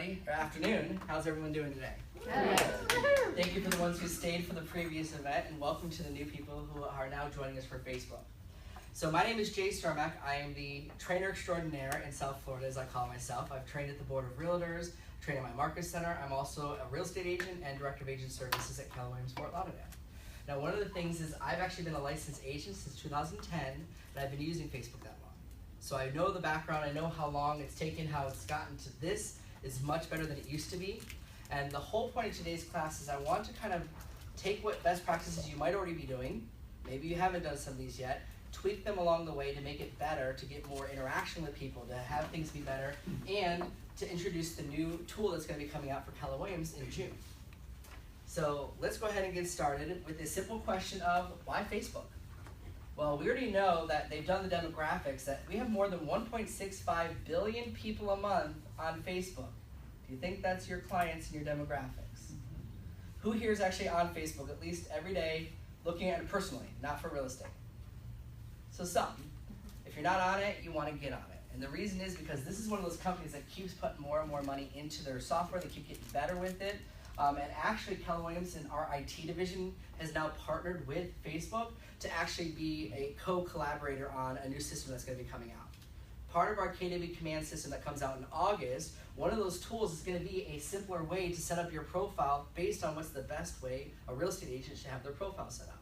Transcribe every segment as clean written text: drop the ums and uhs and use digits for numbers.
everybody, or afternoon. How's everyone doing today? Good. Thank you for the ones who stayed for the previous event, and welcome to the new people who are now joining us for Facebook. So my name is Cermak. I am the trainer extraordinaire in South Florida, as I call myself. I've trained at the Board of Realtors, trained at my Marcus Center. I'm also a real estate agent and director of agent services at Keller Williams Fort Lauderdale. Now, one of the things is I've actually been a licensed agent since 2010, and I've been using Facebook that long. So I know the background, I know how long it's taken, how it's gotten to this is much better than it used to be. And the whole point of today's class is I want to kind of take what best practices you might already be doing, maybe you haven't done some of these yet, tweak them along the way to make it better, to get more interaction with people, to have things be better, and to introduce the new tool that's going to be coming out for Keller Williams in June. So let's go ahead and get started with the simple question of why Facebook? Well, we already know that they've done the demographics, that we have more than 1.65 billion people a month on Facebook. Do you think that's your clients and your demographics? Who here is actually on Facebook at least every day looking at it personally, not for real estate? So some. If you're not on it, you want to get on it. And the reason is because this is one of those companies that keeps putting more and more money into their software. They keep getting better with it. And actually, Keller Williams and our IT division has now partnered with Facebook to actually be a co-collaborator on a new system that's going to be coming out. Part of our KW command system that comes out in August, one of those tools is going to be a simpler way to set up your profile based on what's the best way a real estate agent should have their profile set up.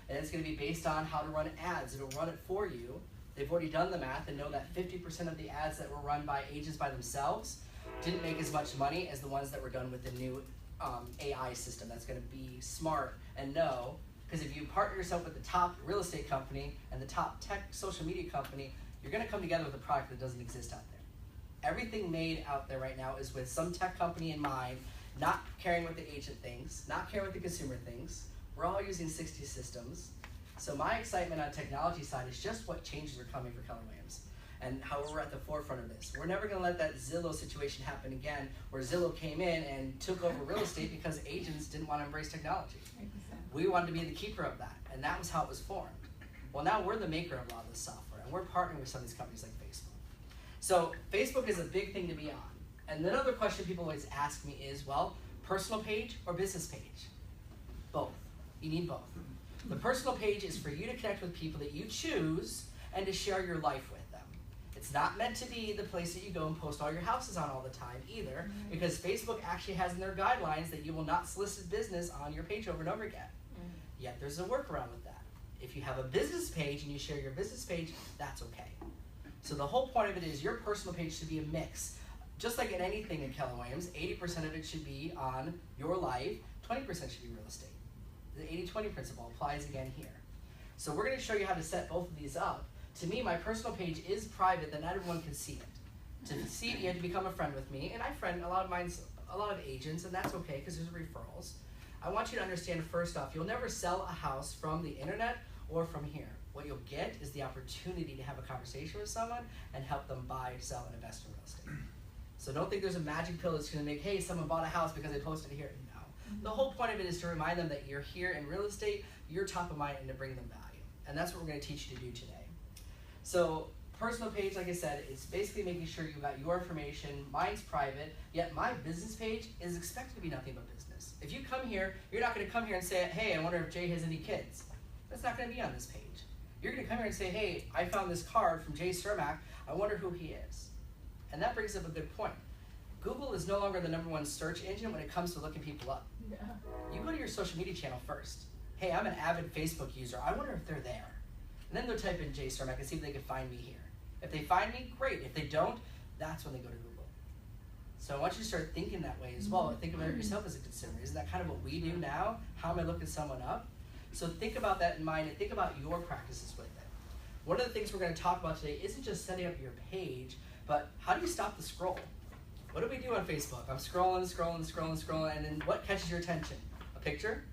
And it's going to be based on how to run ads. It'll run it for you. They've already done the math and know that 50% of the ads that were run by agents by themselves didn't make as much money as the ones that were done with the new AI system that's going to be smart and know, because if you partner yourself with the top real estate company and the top tech social media company, you're going to come together with a product that doesn't exist out there. Everything made out there right now is with some tech company in mind, not caring what the agent thinks, not caring what the consumer thinks. We're all using 60 systems. So my excitement on technology side is just what changes are coming for Keller Williams and how we're at the forefront of this. We're never going to let that Zillow situation happen again, where Zillow came in and took over real estate because agents didn't want to embrace technology. We wanted to be the keeper of that, and that was how it was formed. Well, now we're the maker of a lot of this software, and we're partnering with some of these companies like Facebook. So Facebook is a big thing to be on. And another question people always ask me is, well, personal page or business page? Both. You need both. The personal page is for you to connect with people that you choose and to share your life with them. It's not meant to be the place that you go and post all your houses on all the time either, because Facebook actually has in their guidelines that you will not solicit business on your page over and over again. Yet there's a workaround with that. If you have a business page and you share your business page, that's okay. So the whole point of it is your personal page should be a mix. Just like in anything in Keller Williams, 80% of it should be on your life, 20% should be real estate. The 80-20 principle applies again here. So we're going to show you how to set both of these up. To me, my personal page is private, that not everyone can see it. To see it, you have to become a friend with me, and I friend a lot of agents, and that's okay because there's referrals. I want you to understand first off, you'll never sell a house from the internet or from here. What you'll get is the opportunity to have a conversation with someone and help them buy, sell, and invest in real estate. So don't think there's a magic pill that's going to make, hey, someone bought a house because they posted it here. No. The whole point of it is to remind them that you're here in real estate, you're top of mind, and to bring them value. And that's what we're going to teach you to do today. So personal page, like I said, is basically making sure you got your information. Mine's private, yet my business page is expected to be nothing but business. If you come here, you're not going to come here and say, hey, I wonder if Jay has any kids. That's not going to be on this page. You're going to come here and say, hey, I found this card from Jay Cermak. I wonder who he is. And that brings up a good point. Google is no longer the #1 search engine when it comes to looking people up. Yeah. You go to your social media channel first. Hey, I'm an avid Facebook user. I wonder if they're there. And then they'll type in Jay Cermak and see if they can find me here. If they find me, great. If they don't, that's when they go to Google. So I want you to start thinking that way as well. Think about it yourself as a consumer. Isn't that kind of what we do now? How am I looking someone up? So think about that in mind and think about your practices with it. One of the things we're going to talk about today isn't just setting up your page, but how do you stop the scroll? What do we do on Facebook? I'm scrolling, and then what catches your attention? A picture?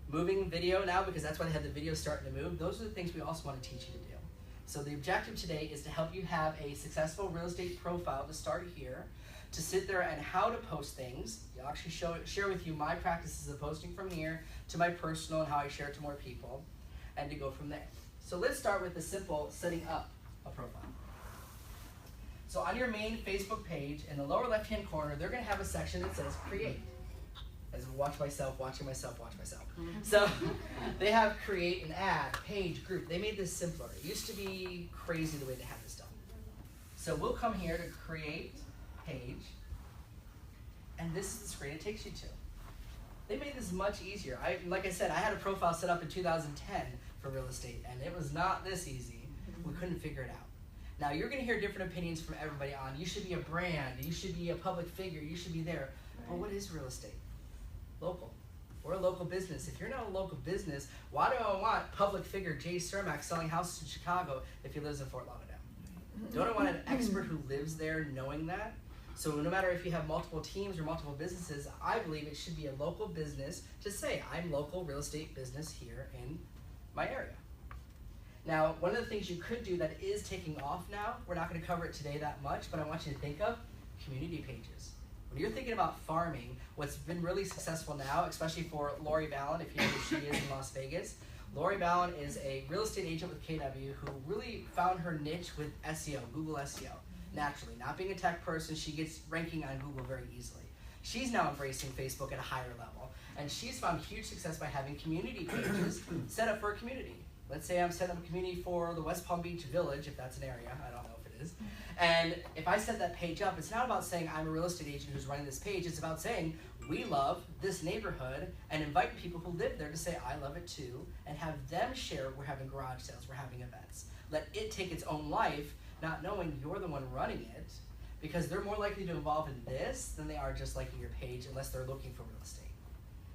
Moving video now, because that's why they have the video starting to move. Those are the things we also want to teach you to do. So the objective today is to help you have a successful real estate profile to start here, to sit there and how to post things. I'll actually share with you my practices of posting from here to my personal and how I share it to more people, and to go from there. So let's start with the simple setting up a profile. So on your main Facebook page, in the lower left-hand corner, they're going to have a section that says Create. As watch myself, watching myself, watch myself. So they have Create, an ad, page, group. They made this simpler. It used to be crazy the way they had this done. So we'll come here to Create Page, and this is the screen it takes you to. They made this much easier. Like I said, I had a profile set up in 2010 for real estate, and it was not this easy. We couldn't figure it out. Now, you're going to hear different opinions from everybody on, you should be a brand, you should be a public figure, you should be there. But what is real estate? Local. We're a local business. If you're not a local business, why do I want public figure Jay Cermak selling houses in Chicago if he lives in Fort Lauderdale? Don't I want an expert who lives there knowing that? So no matter if you have multiple teams or multiple businesses, I believe it should be a local business to say, I'm local real estate business here in my area. Now, one of the things you could do that is taking off now, we're not going to cover it today that much, but I want you to think of community pages. When you're thinking about farming, what's been really successful now, especially for Lori Ballin, if you know who she is in Las Vegas, Lori Ballin is a real estate agent with KW who really found her niche with SEO, Google SEO, naturally. Not being a tech person, she gets ranking on Google very easily. She's now embracing Facebook at a higher level, and she's found huge success by having community pages set up for a community. Let's say I'm setting up a community for the West Palm Beach Village, if that's an area, I don't know if it is. And if I set that page up, it's not about saying I'm a real estate agent who's running this page, it's about saying we love this neighborhood and inviting people who live there to say I love it too, and have them share we're having garage sales, we're having events. Let it take its own life, not knowing you're the one running it, because they're more likely to involve in this than they are just liking your page unless they're looking for real estate.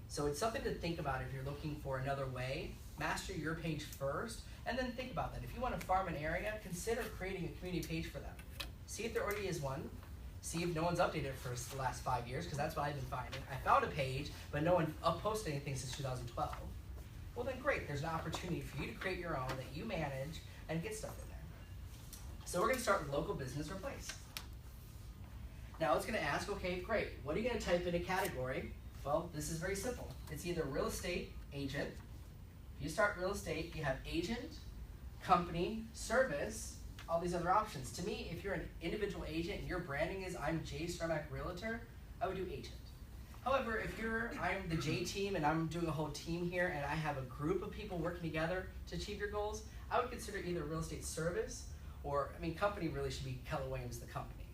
So it's something to think about if you're looking for another way. Master your page first, and then think about that. If you want to farm an area, consider creating a community page for them. See if there already is one. See if no one's updated it for the last 5 years, because that's what I've been finding. I found a page, but no one posted anything since 2012. Well then great, there's an opportunity for you to create your own that you manage and get stuff in there. So we're going to start with local business or place. Now it's going to ask, okay, great, what are you going to type in a category? Well, this is very simple. It's either real estate, agent. If you start real estate, you have agent, company, service, all these other options. To me, if you're an individual agent and your branding is I'm Jay Cermak Realtor, I would do agent. However, if I'm the J team and I'm doing a whole team here and I have a group of people working together to achieve your goals, I would consider either real estate service or, company really should be Keller Williams, the company.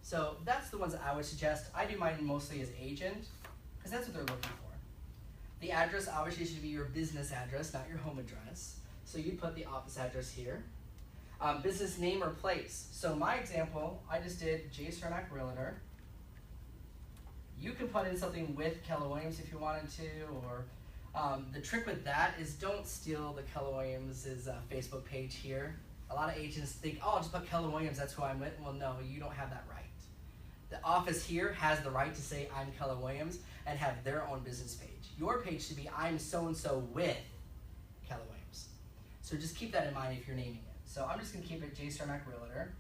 So that's the ones that I would suggest. I do mine mostly as agent because that's what they're looking for. The address obviously should be your business address, not your home address. So you'd put the office address here. Business name or place. So my example, I just did Jay Cermak Realtor. You can put in something with Keller Williams if you wanted to, or the trick with that is don't steal the Keller Williams' Facebook page here. A lot of agents think, oh, I'll just put Keller Williams, that's who I'm with. Well, no, you don't have that right. The office here has the right to say I'm Keller Williams and have their own business page. Your page should be I'm so-and-so with Keller Williams. So just keep that in mind if you're naming it. So I'm just going to keep it Jay Cermak Realtor.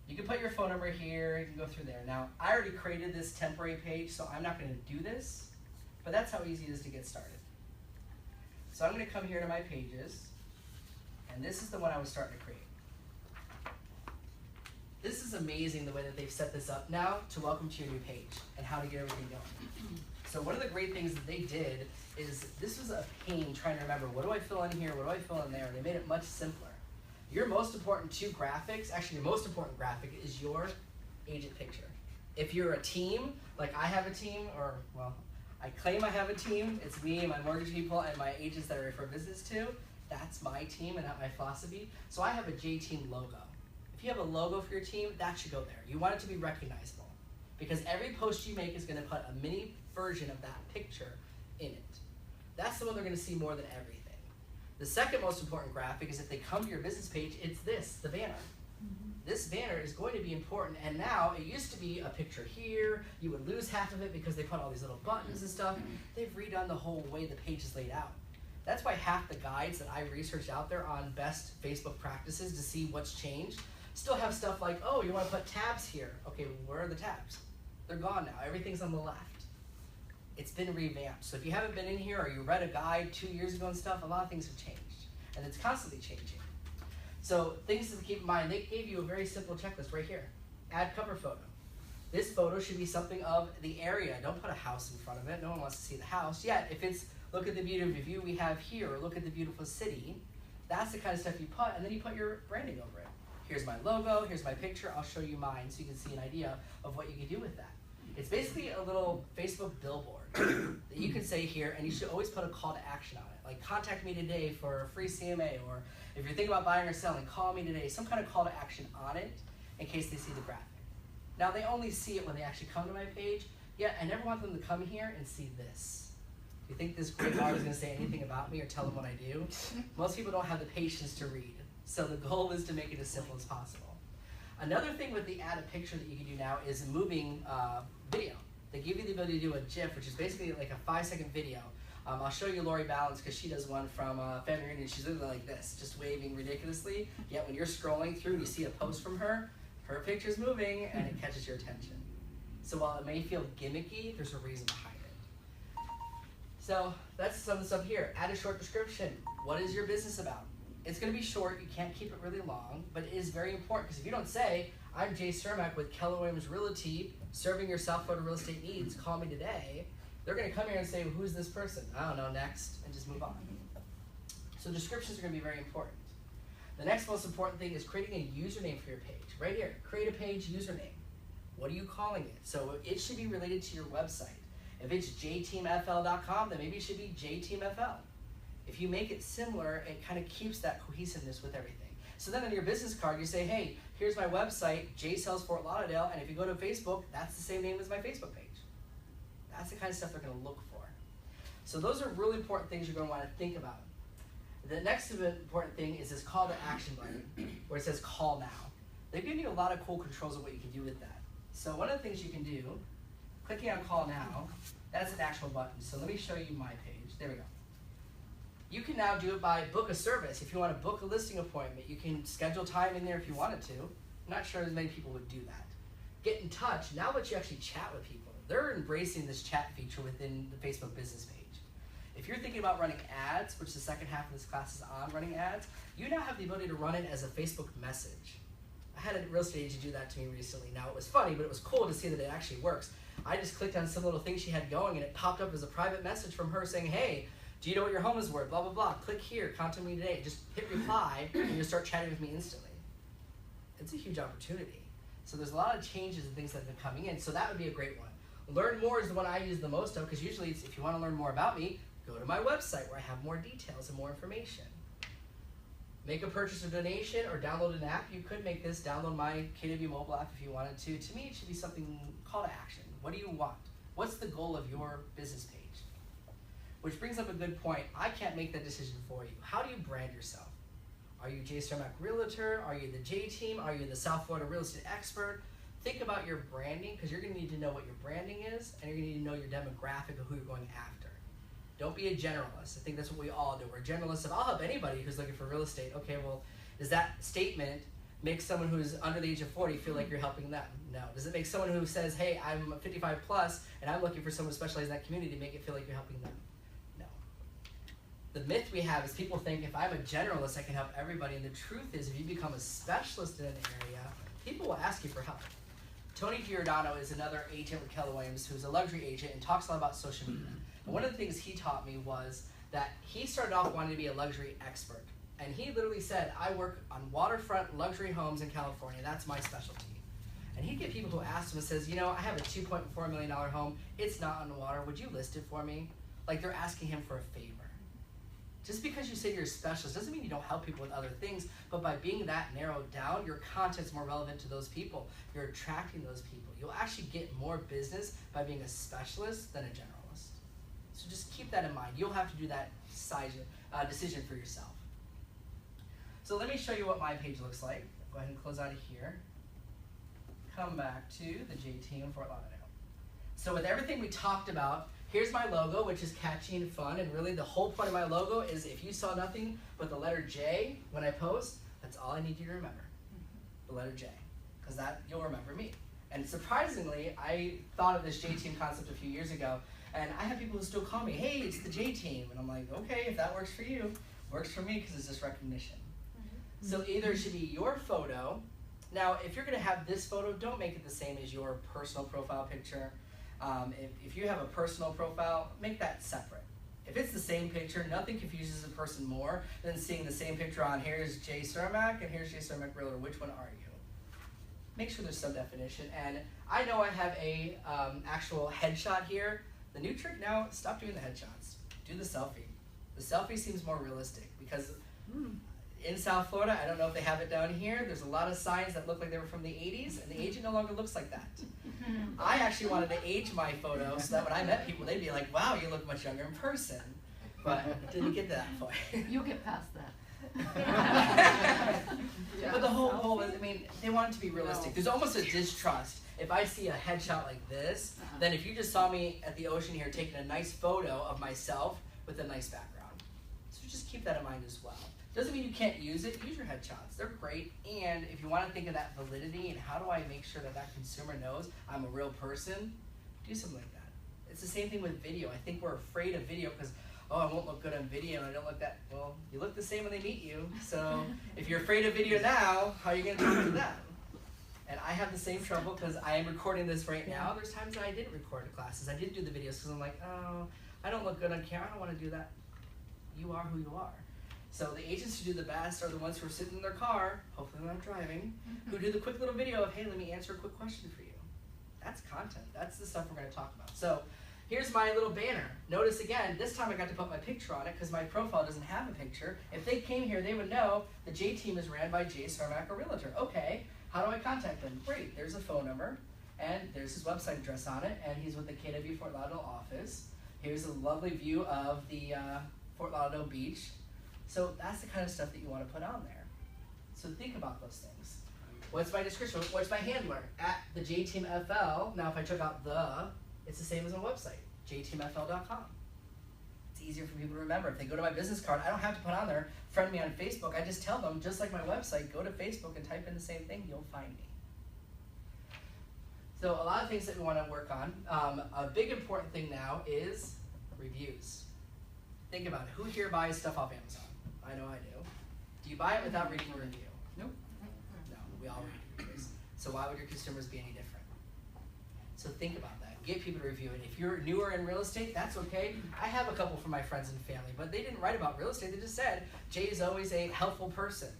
You can put your phone number here, you can go through there. Now, I already created this temporary page, so I'm not going to do this, but that's how easy it is to get started. So I'm going to come here to my pages, and this is the one I was starting to create. This is amazing the way that they've set this up now to welcome to your new page and how to get everything going. So one of the great things that they did is this was a pain trying to remember what do I fill in here, what do I fill in there. They made it much simpler. Your most important two graphics, actually your most important graphic is your agent picture. If you're a team, like I have a team, or well, I claim I have a team, it's me and my mortgage people and my agents that I refer business to, that's my team and not my philosophy. So I have a J Team logo. If you have a logo for your team, that should go there. You want it to be recognizable because every post you make is going to put a mini version of that picture in it. That's the one they're going to see more than everything. The second most important graphic is if they come to your business page, it's this, the banner. This banner is going to be important, and now it used to be a picture here. You would lose half of it because they put all these little buttons and stuff. They've redone the whole way the page is laid out. That's why half the guides that I researched out there on best Facebook practices to see what's changed still have stuff like, oh, you want to put tabs here. Okay, where are the tabs? They're gone now. Everything's on the left. It's been revamped. So if you haven't been in here or you read a guide 2 years ago and stuff, a lot of things have changed. And it's constantly changing. So things to keep in mind, they gave you a very simple checklist right here. Add cover photo. This photo should be something of the area. Don't put a house in front of it. No one wants to see the house. Yet, if it's look at the beautiful view we have here, or look at the beautiful city, that's the kind of stuff you put, and then you put your branding over it. Here's my logo, here's my picture, I'll show you mine so you can see an idea of what you can do with that. It's basically a little Facebook billboard that you can say here, and you should always put a call to action on it. Like, contact me today for a free CMA, or if you're thinking about buying or selling, call me today. Some kind of call to action on it in case they see the graphic. Now, they only see it when they actually come to my page, yet I never want them to come here and see this. Do you think this great bar is going to say anything about me or tell them what I do? Most people don't have the patience to read, so the goal is to make it as simple as possible. Another thing with the add a picture that you can do now is moving video. They give you the ability to do a GIF, which is basically like a 5-second video. I'll show you Lori Balance because she does one from Family Reunion. She's literally like this, just waving ridiculously. Yet when you're scrolling through and you see a post from her, her picture's moving and it catches your attention. So while it may feel gimmicky, there's a reason behind it. So that's some of the stuff here. Add a short description. What is your business about? It's going to be short. You can't keep it really long, but it is very important because if you don't say, I'm Jay Cermak with Keller Williams Realty, serving your South Florida real estate needs, call me today, they're going to come here and say, well, who's this person? I don't know, next, and just move on. So descriptions are going to be very important. The next most important thing is creating a username for your page. Right here, create a page username. What are you calling it? So it should be related to your website. If it's jteamfl.com, then maybe it should be jteamfl. If you make it similar, it kind of keeps that cohesiveness with everything. So then on your business card, you say, hey, here's my website, Jay Sells Fort Lauderdale, and if you go to Facebook, that's the same name as my Facebook page. That's the kind of stuff they're going to look for. So those are really important things you're going to want to think about. The next important thing is this call to action button, where it says call now. They've given you a lot of cool controls of what you can do with that. So one of the things you can do, clicking on call now, that's an actual button. So let me show you my page. There we go. You can now do it by book a service. If you want to book a listing appointment, you can schedule time in there if you wanted to. I'm not sure as many people would do that. Get in touch. Now that you actually chat with people, they're embracing this chat feature within the Facebook business page. If you're thinking about running ads, which the second half of this class is on running ads, you now have the ability to run it as a Facebook message. I had a real estate agent do that to me recently. Now it was funny, but it was cool to see that it actually works. I just clicked on some little thing she had going and it popped up as a private message from her saying, hey, do you know what your home is worth? Blah, blah, blah. Click here, contact me today. Just hit reply and you'll start chatting with me instantly. It's a huge opportunity. So there's a lot of changes and things that have been coming in. So that would be a great one. Learn More is the one I use the most of because usually it's, if you want to learn more about me, go to my website where I have more details and more information. Make a purchase or donation or download an app. You could make this, download my KW mobile app if you wanted to. To me, it should be something call to action. What do you want? What's the goal of your business page? Which brings up a good point. I can't make that decision for you. How do you brand yourself? Are you Jay Cermak Realtor? Are you the J Team? Are you the South Florida Real Estate Expert? Think about your branding because you're going to need to know what your branding is and you're going to need to know your demographic of who you're going after. Don't be a generalist. I think that's what we all do. We're generalists of I'll help anybody who's looking for real estate. Okay, well, does that statement make someone who's under the age of 40 feel like you're helping them? No. Does it make someone who says, hey, I'm 55 plus and I'm looking for someone who specializes in that community make it feel like you're helping them? No. The myth we have is people think if I'm a generalist, I can help everybody. And the truth is if you become a specialist in an area, people will ask you for help. Tony Giordano is another agent with Keller Williams who's a luxury agent and talks a lot about social media. And one of the things he taught me was that he started off wanting to be a luxury expert. And he literally said, I work on waterfront luxury homes in California. That's my specialty. And he'd get people who asked him and says, you know, I have a $2.4 million home. It's not on the water. Would you list it for me? Like they're asking him for a favor. Just because you say you're a specialist doesn't mean you don't help people with other things. But by being that narrowed down, your content's more relevant to those people. You're attracting those people. You'll actually get more business by being a specialist than a generalist. So just keep that in mind. You'll have to do that decision for yourself. So let me show you what my page looks like. Go ahead and close out of here. Come back to the J Team Fort Lauderdale. So with everything we talked about, here's my logo, which is catchy and fun. And really the whole point of my logo is if you saw nothing but the letter J when I post, that's all I need you to remember. The letter J. Because that you'll remember me. And surprisingly, I thought of this J Team concept a few years ago. And I have people who still call me, hey, it's the J Team. And I'm like, okay, if that works for you, works for me because it's just recognition. So either it should be your photo. Now, if you're going to have this photo, don't make it the same as your personal profile picture. If you have a personal profile, make that separate. If it's the same picture, nothing confuses a person more than seeing the same picture on here's Jay Cermak and here's Jay Cermak Realtor. Which one are you? Make sure there's some definition. And I know I have a actual headshot here. The new trick now, stop doing the headshots. Do the selfie. The selfie seems more realistic because in South Florida, I don't know if they have it down here, there's a lot of signs that look like they were from the 80s, and the agent no longer looks like that. I actually wanted to age my photo so that when I met people, they'd be like, wow, you look much younger in person. But didn't get to that point. You'll get past that. But the whole is, I mean, they want it to be realistic. There's almost a distrust. If I see a headshot like this, then if you just saw me at the ocean here taking a nice photo of myself with a nice background. So just keep that in mind as well. Doesn't mean you can't use it. Use your headshots. They're great. And if you want to think of that validity and how do I make sure that that consumer knows I'm a real person, do something like that. It's the same thing with video. I think we're afraid of video because, oh, I won't look good on video and I don't look that, well, you look the same when they meet you. So if you're afraid of video now, how are you going to talk to them? And I have the same trouble because I am recording this right now. There's times that I didn't record the classes. I didn't do the videos because I'm like, oh, I don't look good on camera. I don't want to do that. You are who you are. So the agents who do the best are the ones who are sitting in their car, hopefully they're not driving, who do the quick little video of, hey, let me answer a quick question for you. That's content. That's the stuff we're going to talk about. So here's my little banner. Notice again, this time I got to put my picture on it because my profile doesn't have a picture. If they came here, they would know the J team is ran by Jay Cermak, a realtor. Okay, how do I contact them? Great, there's a phone number, and there's his website address on it, and he's with the KW Fort Lauderdale office. Here's a lovely view of the Fort Lauderdale beach. So that's the kind of stuff that you want to put on there. So think about those things. What's my description? What's my handler? At the JTeamFL. Now if I took out the, it's the same as my website, jteamfl.com. It's easier for people to remember. If they go to my business card, I don't have to put on there, friend me on Facebook. I just tell them, just like my website, go to Facebook and type in the same thing, you'll find me. So a lot of things that we want to work on. A big important thing now is reviews. Think about it. Who here buys stuff off Amazon? I know I do. Do you buy it without reading a review? Nope. No, we all read reviews. So why would your consumers be any different? So think about that. Get people to review it. If you're newer in real estate, that's okay. I have a couple from my friends and family, but they didn't write about real estate. They just said, Jay is always a helpful person.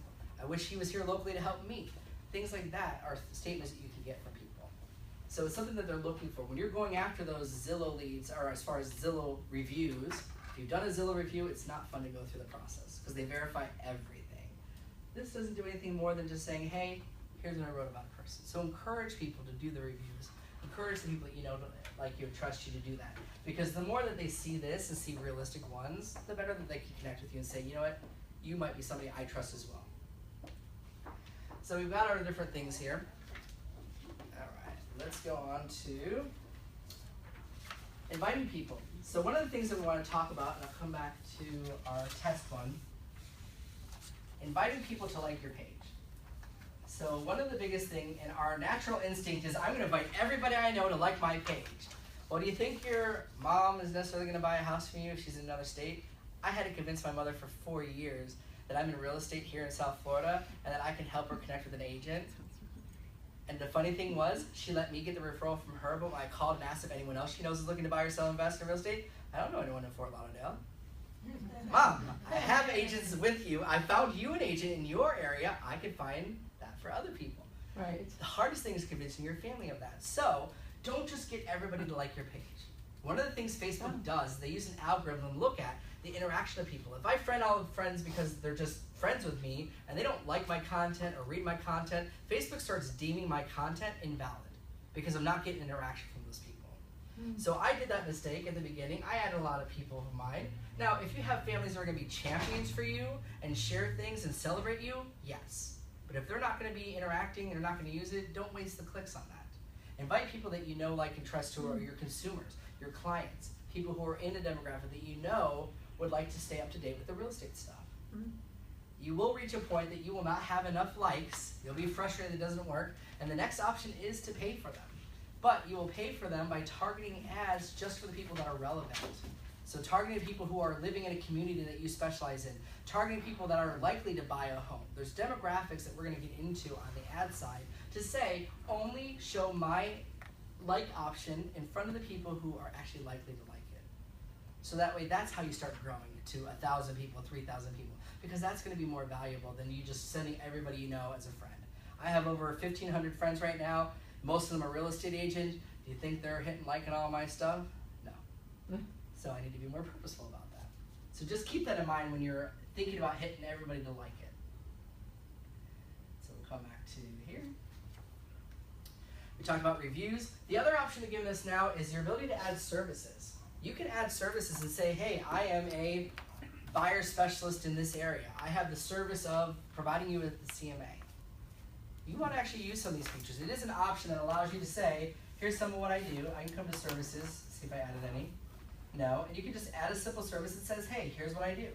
I wish he was here locally to help me. Things like that are statements that you can get from people. So it's something that they're looking for. When you're going after those Zillow leads, or as far as Zillow reviews, if you've done a Zillow review, it's not fun to go through the process because they verify everything. This doesn't do anything more than just saying, hey, here's what I wrote about a person. So encourage people to do the reviews. Encourage the people that you know, like you, trust you to do that. Because the more that they see this and see realistic ones, the better that they can connect with you and say, you know what, you might be somebody I trust as well. So we've got our different things here. All right, let's go on to inviting people. So one of the things that we want to talk about, and I'll come back to our test one, inviting people to like your page. So one of the biggest things in our natural instinct is I'm going to invite everybody I know to like my page. Well, do you think your mom is necessarily going to buy a house from you if she's in another state? I had to convince my mother for 4 years that I'm in real estate here in South Florida and that I can help her connect with an agent. And the funny thing was, she let me get the referral from her, but when I called and asked if anyone else she knows is looking to buy or sell, invest in real estate, I don't know anyone in Fort Lauderdale. Mom, I have agents with you. I found you an agent in your area. I could find that for other people. Right. The hardest thing is convincing your family of that. So don't just get everybody to like your page. One of the things Facebook does, they use an algorithm to look at the interaction of people. If I friend all of friends because they're just friends with me and they don't like my content or read my content, Facebook starts deeming my content invalid because I'm not getting interaction from those people. So I did that mistake at the beginning. I added a lot of people of mine. Now, if you have families that are going to be champions for you and share things and celebrate you, yes. But if they're not going to be interacting and they're not going to use it, don't waste the clicks on that. Invite people that you know, like, and trust who are your consumers, your clients, people who are in the demographic that you know would like to stay up to date with the real estate stuff. You will reach a point that you will not have enough likes. You'll be frustrated it doesn't work. And the next option is to pay for them. But you will pay for them by targeting ads just for the people that are relevant. So targeting people who are living in a community that you specialize in, targeting people that are likely to buy a home. There's demographics that we're going to get into on the ad side to say only show my like option in front of the people who are actually likely to like it. So that way, that's how you start growing it to 1,000 people, 3,000 people, because that's going to be more valuable than you just sending everybody you know as a friend. I have over 1,500 friends right now. Most of them are real estate agents. Do you think they're hitting like and all my stuff? No. So I need to be more purposeful about that. So just keep that in mind when you're thinking about hitting everybody to like it. So we'll come back to here. We talked about reviews. The other option to give us now is your ability to add services. You can add services and say, hey, I am a buyer specialist in this area. I have the service of providing you with the CMA. You want to actually use some of these features. It is an option that allows you to say, here's some of what I do. I can come to services, see if I added any. No, and you can just add a simple service that says, hey, here's what I do.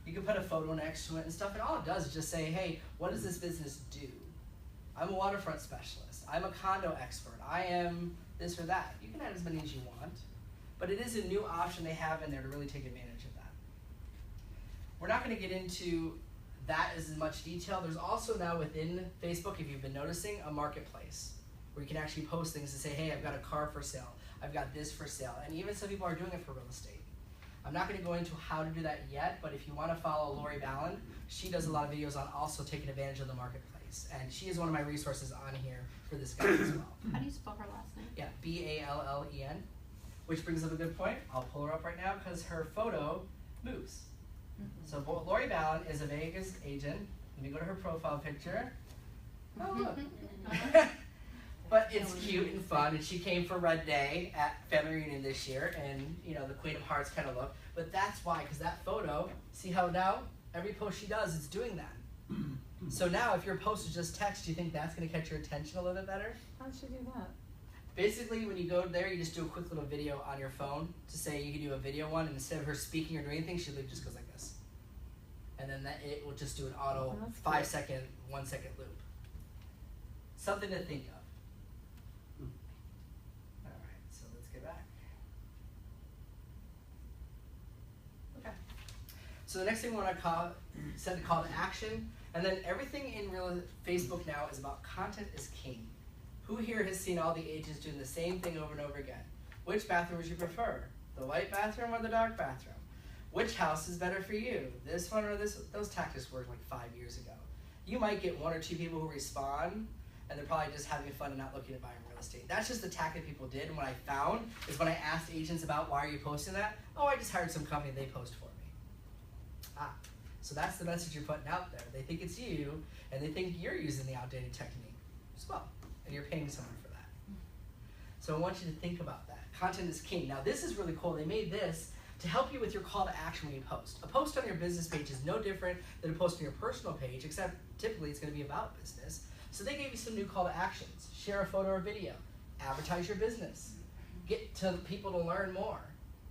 You can put a photo next to it and stuff, and all it does is just say, hey, what does this business do? I'm a waterfront specialist. I'm a condo expert. I am this or that. You can add as many as you want, but it is a new option they have in there to really take advantage of that. We're not going to get into that as much detail. There's also now within Facebook, if you've been noticing, a marketplace where you can actually post things and say, hey, I've got a car for sale. I've got this for sale. And even some people are doing it for real estate. I'm not going to go into how to do that yet, but if you want to follow Lori Ballin, she does a lot of videos on also taking advantage of the marketplace. And she is one of my resources on here for this guide as well. How do you spell her last name? Yeah, B-A-L-L-E-N, which brings up a good point. I'll pull her up right now because her photo moves. So Lori Ballin is a Vegas agent. Let me go to her profile picture. Oh, look. But it's cute and fun, and she came for Red Day at Family Reunion this year, and you know, the Queen of Hearts kind of look. But that's why, because that photo, see how now every post she does is doing that. So now if your post is just text, do you think that's going to catch your attention a little bit better? How'd she do that? Basically, when you go there, you just do a quick little video on your phone to say you can do a video one, and instead of her speaking or doing anything, she literally just goes like this. And then it will just do an auto 5-second, 1-second loop. Something to think of. All right, so let's get back. Okay. So the next thing we want to set a call to action, and then everything in Facebook now is about content is king. Who here has seen all the agents doing the same thing over and over again? Which bathroom would you prefer? The white bathroom or the dark bathroom? Which house is better for you? This one or this? Those tactics worked like 5 years ago. You might get 1 or 2 people who respond, and they're probably just having fun and not looking at buying real estate. That's just the tactic people did, and what I found is when I asked agents about why are you posting that, oh, I just hired some company, they post for me. So that's the message you're putting out there. They think it's you, and they think you're using the outdated technique as well, and you're paying someone for that. So I want you to think about that. Content is king. Now this is really cool. They made this to help you with your call to action when you post. A post on your business page is no different than a post on your personal page, except typically it's going to be about business. So they gave you some new call to actions. Share a photo or video. Advertise your business. Get to people to learn more.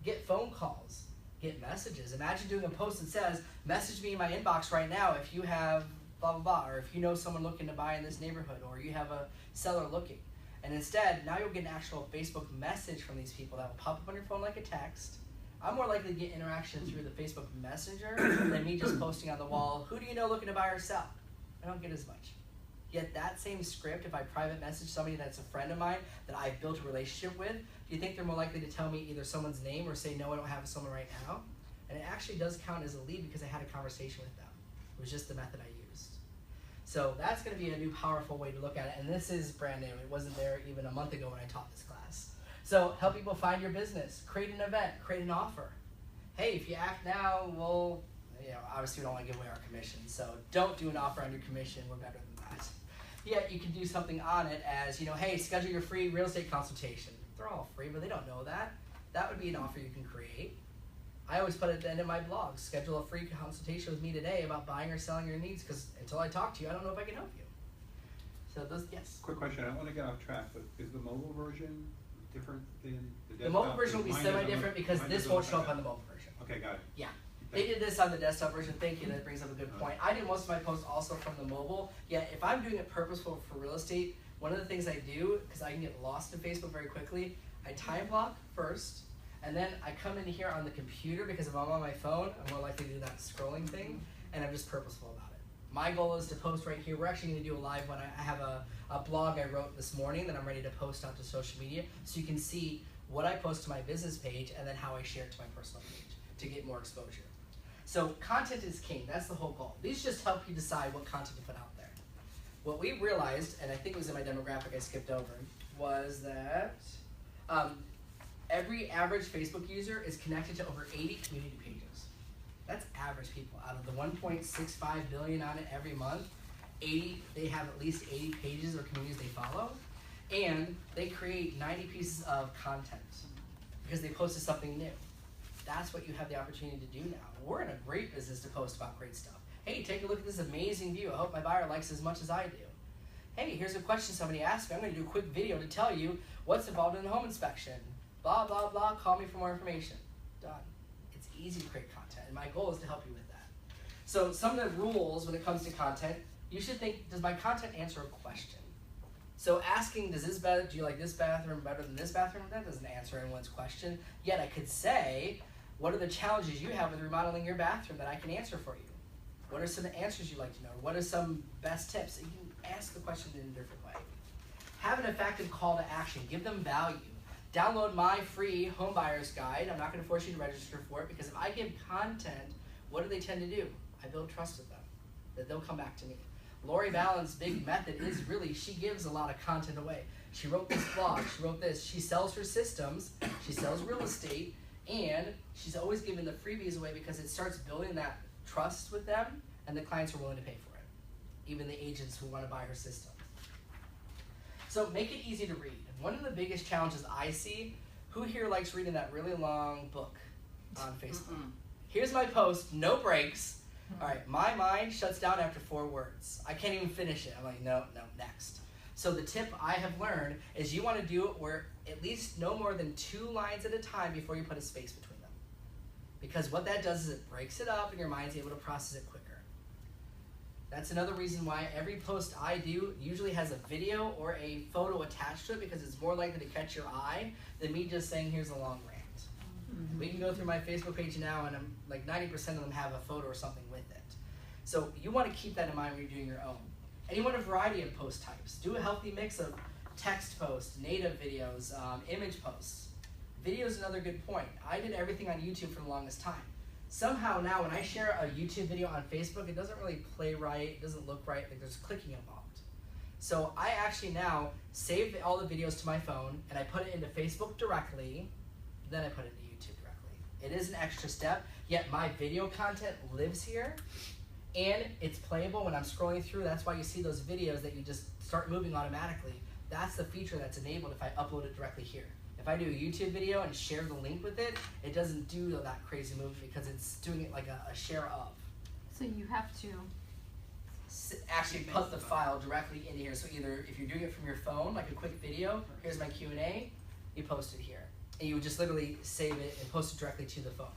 Get phone calls. Get messages. Imagine doing a post that says, message me in my inbox right now if you have blah, blah, blah, or if you know someone looking to buy in this neighborhood, or you have a seller looking. And instead, now you'll get an actual Facebook message from these people that will pop up on your phone like a text. I'm more likely to get interaction through the Facebook Messenger than me just posting on the wall, who do you know looking to buy or sell? I don't get as much. Yet that same script, if I private message somebody that's a friend of mine that I've built a relationship with, do you think they're more likely to tell me either someone's name or say, no, I don't have someone right now? And it actually does count as a lead because I had a conversation with them. It was just the method I used. So that's going to be a new powerful way to look at it. And this is brand new. It wasn't there even a month ago when I taught this class. So help people find your business, create an event, create an offer. Hey, if you act now, well, you know, obviously we don't want to give away our commission, so don't do an offer on your commission. We're better than that. Yet you can do something on it as, you know, hey, schedule your free real estate consultation. They're all free, but they don't know that. That would be an offer you can create. I always put it at the end of my blog, schedule a free consultation with me today about buying or selling your needs, because until I talk to you, I don't know if I can help you. So those, yes? Quick question, I don't want to get off track, but is the mobile version different than the desktop? The mobile version will be semi-different because this won't show up on the mobile version. Okay, got it. Yeah. They did this on the desktop version. Thank you. That brings up a good point. I do most of my posts also from the mobile. Yet if I'm doing it purposeful for real estate, one of the things I do, because I can get lost in Facebook very quickly, I time block first, And then I come in here on the computer because if I'm on my phone, I'm more likely to do that scrolling thing, and I'm just purposeful about it. My goal is to post right here. We're actually going to do a live one. I have a blog I wrote this morning that I'm ready to post out to social media, so you can see what I post to my business page and then how I share it to my personal page to get more exposure. So content is king. That's the whole goal. These just help you decide what content to put out there. What we realized, and I think it was in my demographic I skipped over, was that every average Facebook user is connected to over 80 community pages. That's average people. Out of the 1.65 billion on it every month, they have at least 80 pages or communities they follow, and they create 90 pieces of content because they posted something new. That's what you have the opportunity to do now. We're in a great business to post about great stuff. Hey, take a look at this amazing view. I hope my buyer likes it as much as I do. Hey, here's a question somebody asked me. I'm going to do a quick video to tell you what's involved in the home inspection. Blah, blah, blah. Call me for more information. Done. It's easy to create content, and my goal is to help you with that. So some of the rules when it comes to content, you should think, does my content answer a question? So asking, do you like this bathroom better than this bathroom? That doesn't answer anyone's question. Yet I could say, what are the challenges you have with remodeling your bathroom that I can answer for you? What are some answers you'd like to know? What are some best tips? You can ask the question in a different way. Have an effective call to action. Give them value. Download my free home buyer's guide. I'm not going to force you to register for it because if I give content, what do they tend to do? I build trust with them, that they'll come back to me. Lori Ballin's big method is really, she gives a lot of content away. She wrote this blog, she wrote this, she sells her systems, she sells real estate, and she's always giving the freebies away because it starts building that trust with them, and the clients are willing to pay for it, even the agents who want to buy her system. So make it easy to read. One of the biggest challenges I see, who here likes reading that really long book on Facebook? Here's my post, no breaks. All right, my mind shuts down after 4 words. I can't even finish it. I'm like, no, next. So the tip I have learned is you want to do it where at least no more than 2 lines at a time before you put a space between them. Because what that does is it breaks it up and your mind's able to process it quicker. That's another reason why every post I do usually has a video or a photo attached to it because it's more likely to catch your eye than me just saying, here's a long rant. We can go through my Facebook page now and I'm like 90% of them have a photo or something with it. So you want to keep that in mind when you're doing your own. And you want a variety of post types. Do a healthy mix of text posts, native videos, image posts. Video is another good point. I did everything on YouTube for the longest time. Somehow now when I share a YouTube video on Facebook, it doesn't really play right, it doesn't look right, like there's clicking involved. So I actually now save all the videos to my phone and I put it into Facebook directly, then I put it into YouTube directly. It is an extra step, yet my video content lives here and it's playable when I'm scrolling through. That's why you see those videos that you just start moving automatically. That's the feature that's enabled if I upload it directly here. If I do a YouTube video and share the link with it, it doesn't do that crazy move because it's doing it like a share of. So you have to actually put the file directly into here. So either if you're doing it from your phone, like a quick video, here's my Q&A, you post it here. And you would just literally save it and post it directly to the phone.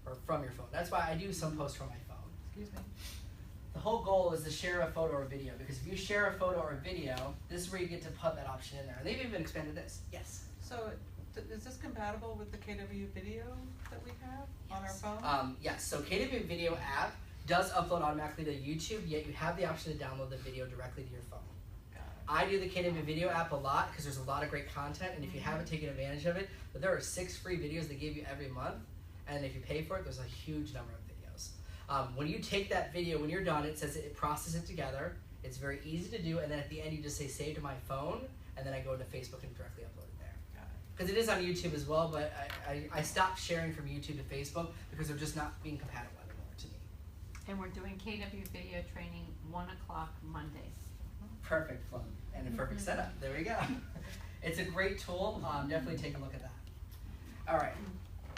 Or from your phone. That's why I do some posts from my phone. Excuse me. The whole goal is to share a photo or video, because if you share a photo or video, this is where you get to put that option in there. And they've even expanded this. Yes? So is this compatible with the KW video that we have on our phone? Yes, so KW Video app does upload automatically to YouTube, yet you have the option to download the video directly to your phone. I do the KW Video app a lot because there's a lot of great content, and if you haven't taken advantage of it, but there are 6 free videos they give you every month, and if you pay for it, there's a huge number of videos. When you take that video, when you're done, it says it processes it together. It's very easy to do, and then at the end you just say save to my phone, and then I go to Facebook and directly upload it there. Because it is on YouTube as well, but I stopped sharing from YouTube to Facebook because they're just not being compatible anymore to me. And we're doing KW video training 1 o'clock Mondays. Perfect fun and a perfect setup. There we go. It's a great tool. Definitely take a look at that. All right.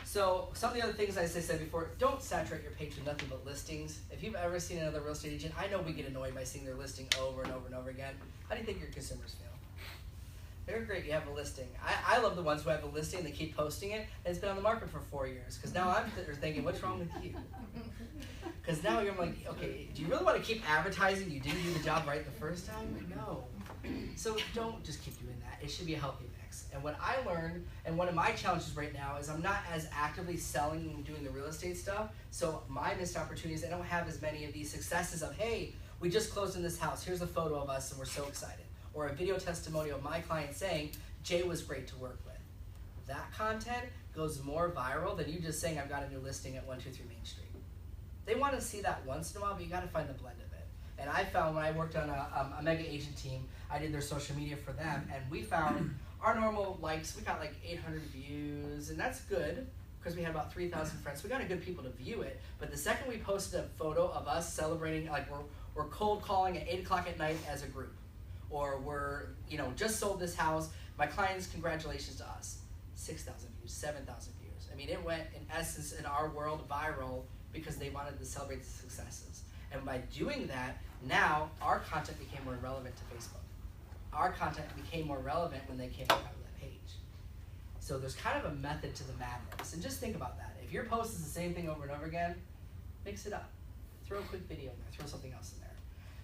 So some of the other things, as I said before, don't saturate your page with nothing but listings. If you've ever seen another real estate agent, I know we get annoyed by seeing their listing over and over and over again. How do you think your consumers feel? They're great. You have a listing. I love the ones who have a listing and they keep posting it, and it's been on the market for 4 years. Because now I'm thinking, what's wrong with you? Because now you're like, okay, do you really want to keep advertising? You didn't do the job right the first time? No. So don't just keep doing that. It should be a healthy mix. And what I learned, and one of my challenges right now, is I'm not as actively selling and doing the real estate stuff. So my missed opportunities, I don't have as many of these successes of, hey, we just closed in this house, here's a photo of us and we're so excited. Or a video testimonial of my client saying, Jay was great to work with. That content goes more viral than you just saying, I've got a new listing at 123 Main Street. They want to see that once in a while, but you got to find the blend of it. And I found when I worked on a mega agent team, I did their social media for them, and we found our normal likes, we got like 800 views, and that's good because we had about 3,000 friends. So we got a good people to view it, but the second we posted a photo of us celebrating, like we're cold calling at 8 o'clock at night as a group, or we're, just sold this house, my clients, congratulations to us. 6,000 views, 7,000 views. I mean, it went, in essence, in our world, viral because they wanted to celebrate the successes. And by doing that, now our content became more relevant to Facebook. Our content became more relevant when they came out of that page. So there's kind of a method to the madness. And just think about that. If your post is the same thing over and over again, mix it up. Throw a quick video in there, throw something else in there.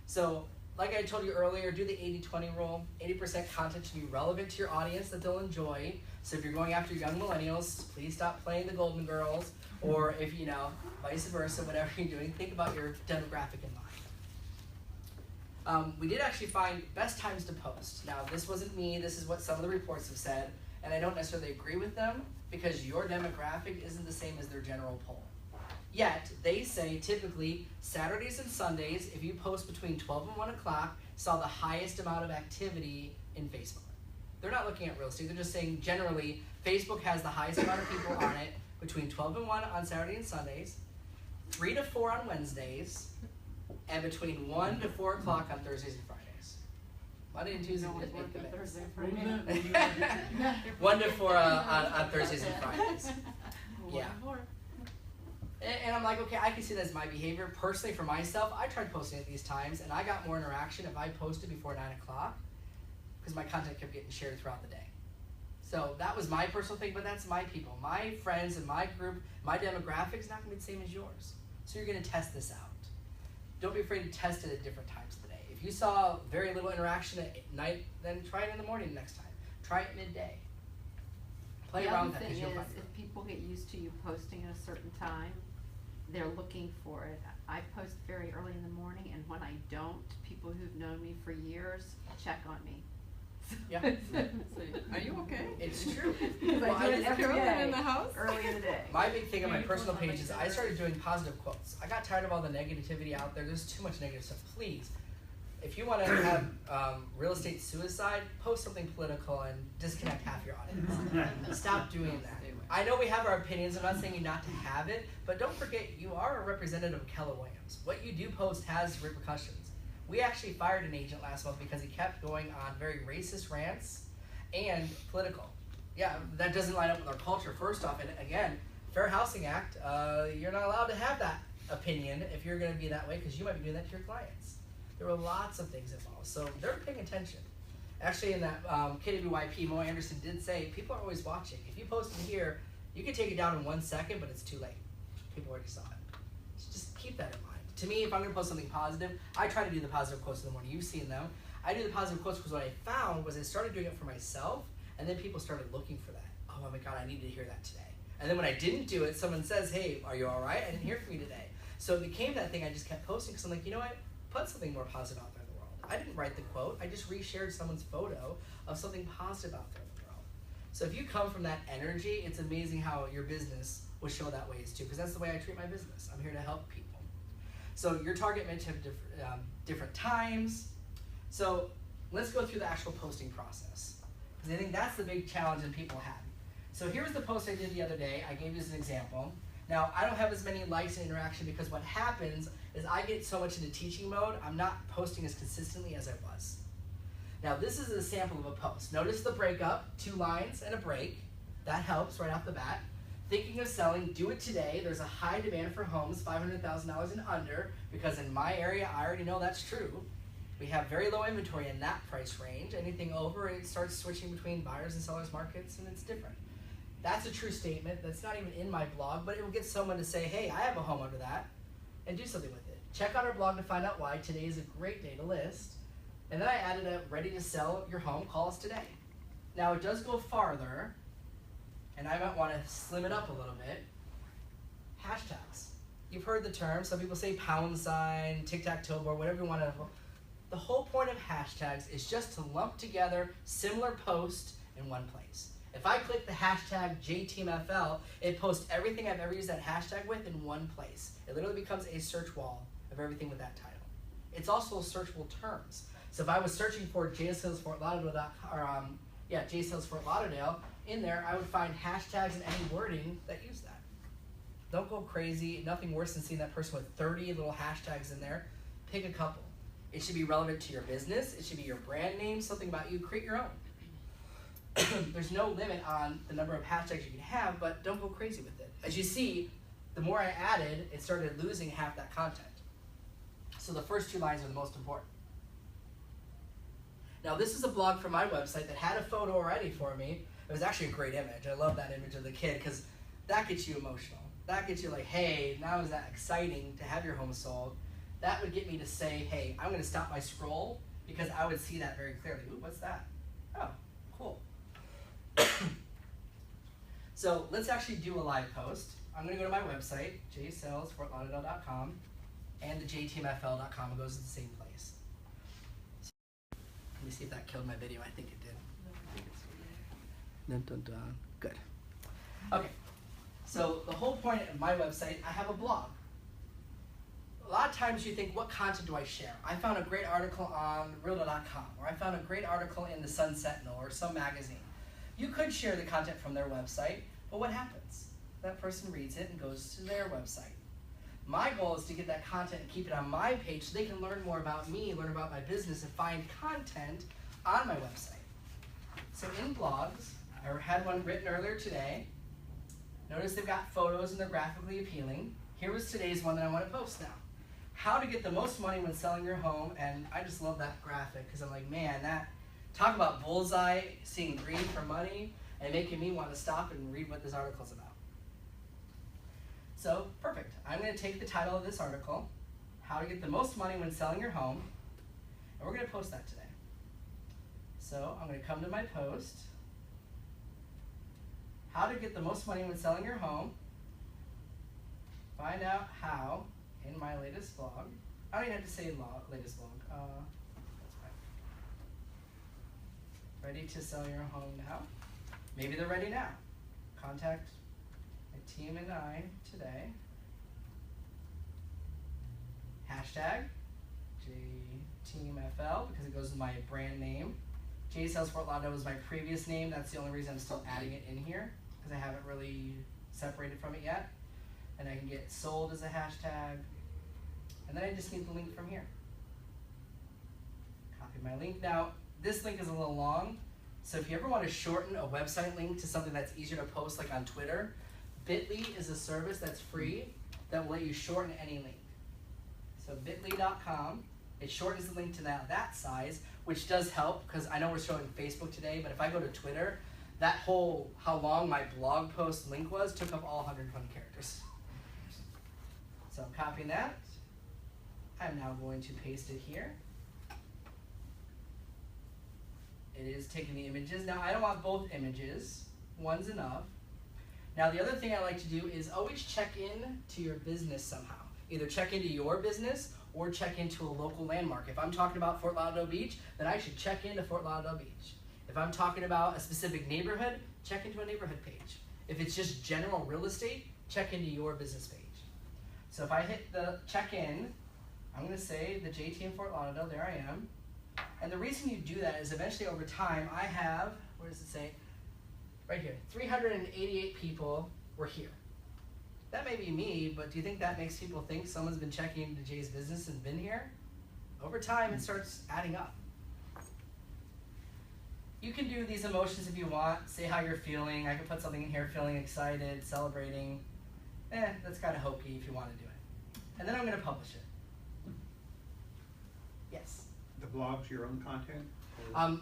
So, like I told you earlier, do the 80-20 rule. 80% content should be relevant to your audience that they'll enjoy. So if you're going after young millennials, please stop playing the Golden Girls. Or if, vice versa, whatever you're doing, think about your demographic in mind. We did actually find best times to post. Now, this wasn't me. This is what some of the reports have said. And I don't necessarily agree with them because your demographic isn't the same as their general poll. Yet, they say typically Saturdays and Sundays, if you post between 12 and 1 o'clock, saw the highest amount of activity in Facebook. They're not looking at real estate. They're just saying generally Facebook has the highest amount of people on it between 12 and 1 on Saturday and Sundays, 3 to 4 on Wednesdays, and between 1 to 4 o'clock on Thursdays and Fridays. Monday and Tuesday, just make the mix. 1 to 4 on Thursdays and Fridays. Yeah. And I'm like, okay, I can see that as my behavior. Personally, for myself, I tried posting at these times, and I got more interaction if I posted before 9 o'clock because my content kept getting shared throughout the day. So that was my personal thing, but that's my people. My friends and my group, my demographic is not going to be the same as yours. So you're going to test this out. Don't be afraid to test it at different times of the day. If you saw very little interaction at night, then try it in the morning next time. Try it midday. Play around with that because you'll find it. If people get used to you posting at a certain time, they're looking for it. I post very early in the morning, and when I don't, people who've known me for years check on me. Yeah. Are you okay? It's true. Because Well, I do it every day, in the house? early in the day. My big thing on my personal page is I started doing positive quotes. I got tired of all the negativity out there. There's too much negative stuff. Please, if you want to have real estate suicide, post something political and disconnect half your audience. Stop doing that. I know we have our opinions. I'm not saying you not to have it, but don't forget you are a representative of Keller Williams. What you do post has repercussions. We actually fired an agent last month because he kept going on very racist rants and political. Yeah, that doesn't line up with our culture, first off. And again, Fair Housing Act, you're not allowed to have that opinion if you're going to be that way because you might be doing that to your clients. There were lots of things involved, so they're paying attention. Actually, in that KWYP, Mo Anderson did say, people are always watching. If you post it here, you can take it down in 1 second, but it's too late. People already saw it. So just keep that in mind. To me, if I'm going to post something positive, I try to do the positive quotes in the morning. You've seen them. I do the positive quotes because what I found was I started doing it for myself, and then people started looking for that. Oh my God, I needed to hear that today. And then when I didn't do it, someone says, hey, are you all right? I didn't hear from you today. So it became that thing I just kept posting because I'm like, you know what? Put something more positive out there in the world. I didn't write the quote. I just reshared someone's photo of something positive out there in the world. So if you come from that energy, it's amazing how your business will show that ways too, because that's the way I treat my business. I'm here to help people. So your target may have different times. So let's go through the actual posting process, because I think that's the big challenge that people have. So here's the post I did the other day. I gave you as an example. Now, I don't have as many likes and interaction because what happens is I get so much into teaching mode, I'm not posting as consistently as I was. Now, this is a sample of a post. Notice the breakup, 2 lines and a break. That helps right off the bat. Thinking of selling, do it today. There's a high demand for homes, $500,000 and under, because in my area, I already know that's true. We have very low inventory in that price range. Anything over, it starts switching between buyers and sellers markets, and it's different. That's a true statement. That's not even in my blog, but it will get someone to say, hey, I have a home under that, and do something with it. Check out our blog to find out why. Today is a great day to list. And then I added a ready to sell your home. Call us today. Now it does go farther, and I might want to slim it up a little bit. Hashtags. You've heard the term. Some people say pound sign, tic-tac-toe board, whatever you want to. The whole point of hashtags is just to lump together similar posts in one place. If I click the hashtag JTeamFL, it posts everything I've ever used that hashtag with in one place. It literally becomes a search wall of everything with that title. It's also searchable terms. So if I was searching for Fort Lauderdale, in there I would find hashtags and any wording that use that. Don't go crazy. Nothing worse than seeing that person with 30 little hashtags in there. Pick a couple. It should be relevant to your business. It should be your brand name, something about you. Create your own. There's no limit on the number of hashtags you can have, but don't go crazy with it. As you see, the more I added, it started losing half that content. So the first 2 lines are the most important. Now this is a blog from my website that had a photo already for me. It was actually a great image. I love that image of the kid because that gets you emotional. That gets you like, hey, now is that exciting to have your home sold? That would get me to say, hey, I'm going to stop my scroll because I would see that very clearly. Ooh, what's that? Oh, cool. So let's actually do a live post. I'm going to go to my website, jsalesfortlauderdale.com, and the jteamfl.com. It goes to the same place. So, let me see if that killed my video. I think it did. Dun, dun, dun. Good. Okay. So the whole point of my website, I have a blog. A lot of times you think, what content do I share? I found a great article on Realtor.com, or I found a great article in the Sun Sentinel or some magazine. You could share the content from their website, but what happens? That person reads it and goes to their website. My goal is to get that content and keep it on my page so they can learn more about me, learn about my business, and find content on my website. So in blogs, I had one written earlier today. Notice they've got photos and they're graphically appealing. Here was today's one that I want to post now. How to get the most money when selling your home, and I just love that graphic because I'm like, man, that talk about bullseye, seeing green for money, and making me want to stop and read what this article is about. So, perfect. I'm going to take the title of this article, How to Get the Most Money When Selling Your Home, and we're going to post that today. So, I'm going to come to my post, How to Get the Most Money When Selling Your Home, find out how in my latest blog. I don't even have to say latest blog. That's fine. Ready to sell your home now? Maybe they're ready now. Contact my team and I today. Hashtag JTeamFL because it goes with my brand name. J Sales Fort Lauderdale was my previous name. That's the only reason I'm still adding it in here because I haven't really separated from it yet. And I can get sold as a hashtag. And then I just need the link from here. Copy my link. Now, this link is a little long, so if you ever want to shorten a website link to something that's easier to post, like on Twitter, Bitly is a service that's free that will let you shorten any link. So bitly.com, it shortens the link to that size, which does help, because I know we're showing Facebook today, but if I go to Twitter, that whole, how long my blog post link was, took up all 120 characters. So I'm copying that. I'm now going to paste it here. It is taking the images. Now I don't want both images. One's enough. Now the other thing I like to do is always check in to your business somehow. Either check into your business or check into a local landmark. If I'm talking about Fort Lauderdale Beach, then I should check into Fort Lauderdale Beach. If I'm talking about a specific neighborhood, check into a neighborhood page. If it's just general real estate, check into your business page. So if I hit the check in, I'm going to say the JT in Fort Lauderdale, there I am. And the reason you do that is eventually over time, I have, where does it say? Right here, 388 people were here. That may be me, but do you think that makes people think someone's been checking into Jay's business and been here? Over time, it starts adding up. You can do these emotions if you want, say how you're feeling. I can put something in here, feeling excited, celebrating. That's kind of hokey if you want to do it. And then I'm going to publish it. Yes? The blog's your own content?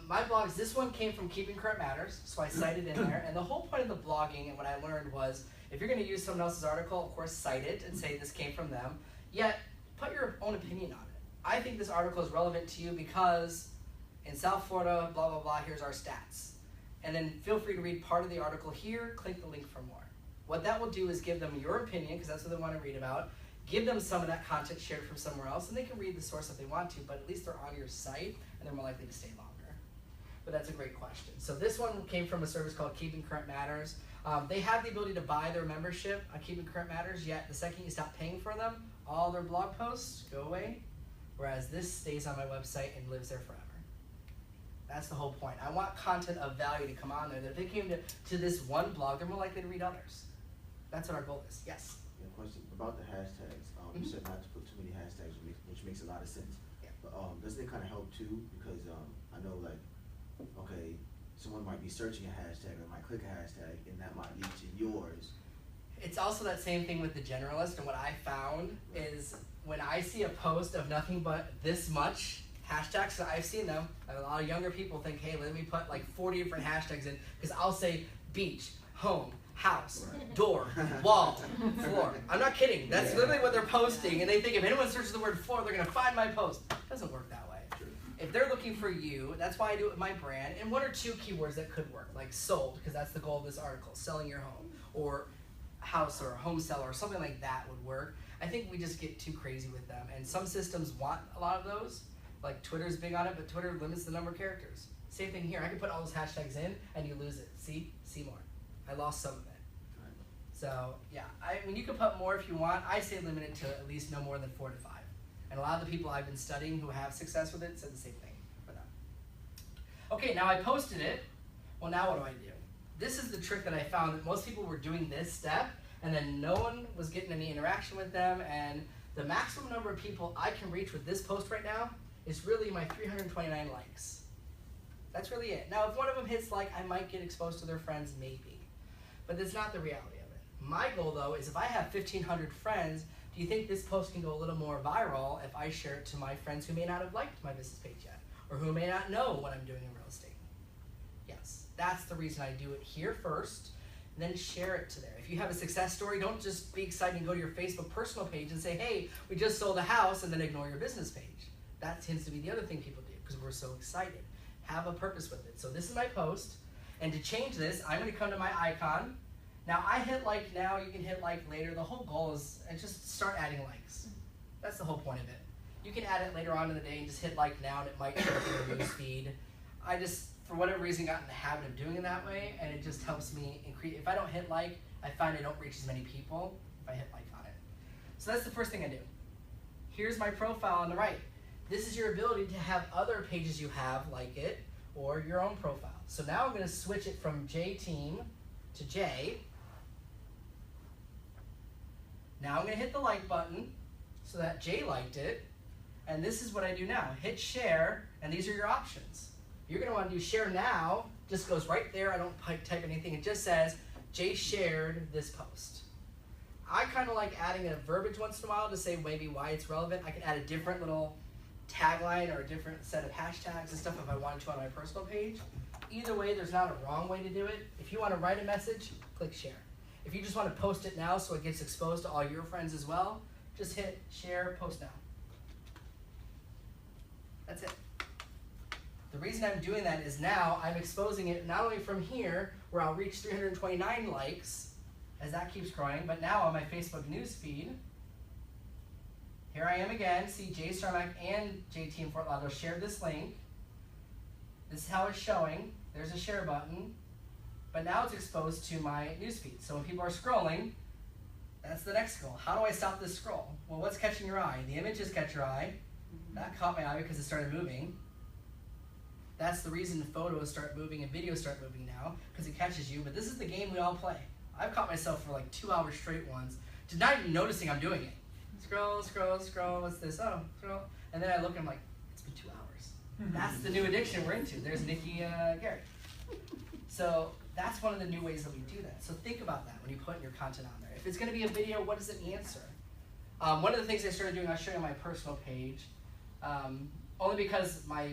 My blogs, this one came from Keeping Current Matters, so I cited in there. And the whole point of the blogging and what I learned was, if you're going to use someone else's article, of course, cite it and say this came from them. Yet, put your own opinion on it. I think this article is relevant to you because in South Florida, blah, blah, blah, here's our stats. and then feel free to read part of the article here, click the link for more. What that will do is give them your opinion, because that's what they want to read about, give them some of that content shared from somewhere else, and they can read the source if they want to, but at least they're on your site, and they're more likely to stay longer. But that's a great question. So this one came from a service called Keeping Current Matters. They have the ability to buy their membership on Keeping Current Matters, yet the second you stop paying for them, all their blog posts go away, whereas this stays on my website and lives there forever. That's the whole point. I want content of value to come on there, that if they came to this one blog, they're more likely to read others. That's what our goal is. Yes? Yeah, question about the hashtags. You said not to put too many hashtags, which makes a lot of sense. Yeah. But doesn't it kind of help too? Because I know, like, okay, someone might be searching a hashtag or might click a hashtag, and that might lead to yours. It's also that same thing with the generalist, and what I found is when I see a post of nothing but this much hashtags, so I've seen them, a lot of younger people think, hey, let me put like 40 different hashtags in, because I'll say beach, home, house, door, wall, floor. I'm not kidding. That's literally what they're posting, and they think if anyone searches the word floor, they're going to find my post. It doesn't work that way. Sure. If they're looking for you, that's why I do it with my brand, and one or two keywords that could work, like sold, because that's the goal of this article, selling your home, or house or home seller, or something like that would work. I think we just get too crazy with them, and some systems want a lot of those, like Twitter's big on it, but Twitter limits the number of characters. Same thing here. I can put all those hashtags in, and you lose it. See more. I lost some of it. So yeah, I mean, you can put more if you want. I say limit it to at least no more than 4 to 5. And a lot of the people I've been studying who have success with it said the same thing for them. Okay, now I posted it. Well, now what do I do? This is the trick that I found, that most people were doing this step, and then no one was getting any interaction with them, and the maximum number of people I can reach with this post right now is really my 329 likes. That's really it. Now, if one of them hits like, I might get exposed to their friends, maybe. But that's not the reality of it. My goal, though, is if I have 1,500 friends, do you think this post can go a little more viral if I share it to my friends who may not have liked my business page yet, or who may not know what I'm doing in real estate? Yes, that's the reason I do it here first, and then share it to there. If you have a success story, don't just be excited and go to your Facebook personal page and say, hey, we just sold a house, and then ignore your business page. That tends to be the other thing people do, because we're so excited. Have a purpose with it. So this is my post, and to change this, I'm going to come to my icon. Now, I hit like now, you can hit like later. The whole goal is just start adding likes. That's the whole point of it. You can add it later on in the day and just hit like now, and it might show up in your news feed. I just, for whatever reason, got in the habit of doing it that way, and it just helps me increase. If I don't hit like, I find I don't reach as many people if I hit like on it. So that's the first thing I do. Here's my profile on the right. This is your ability to have other pages you have like it, or your own profile. So now I'm going to switch it from J Team to J. Now I'm going to hit the like button so that Jay liked it, and this is what I do now. Hit share, and these are your options. You're going to want to do share now, just goes right there. I don't type anything. It just says Jay shared this post. I kind of like adding a verbiage once in a while to say maybe why it's relevant. I can add a different little tagline or a different set of hashtags and stuff if I wanted to on my personal page. Either way, there's not a wrong way to do it. If you want to write a message, click share. If you just want to post it now so it gets exposed to all your friends as well, just hit share, post now. That's it. The reason I'm doing that is now I'm exposing it not only from here, where I'll reach 329 likes as that keeps growing, but now on my Facebook news feed, here I am again, see Jay Cermak and JT in Fort Lauderdale shared this link. This is how it's showing. There's a share button. But now it's exposed to my newsfeed. So when people are scrolling, that's the next scroll. How do I stop this scroll? Well, what's catching your eye? The images catch your eye. That caught my eye because it started moving. That's the reason photos start moving and videos start moving now, because it catches you. But this is the game we all play. I've caught myself for like 2 hours straight once, just not even noticing I'm doing it. Scroll, scroll, scroll, what's this? Oh, scroll. And then I look and I'm like, it's been 2 hours. That's the new addiction we're into. There's Nikki Garrett. So that's one of the new ways that we do that. So think about that when you put your content on there. If it's going to be a video, what does it answer? One of the things I started doing, I'll show you on my personal page, only because my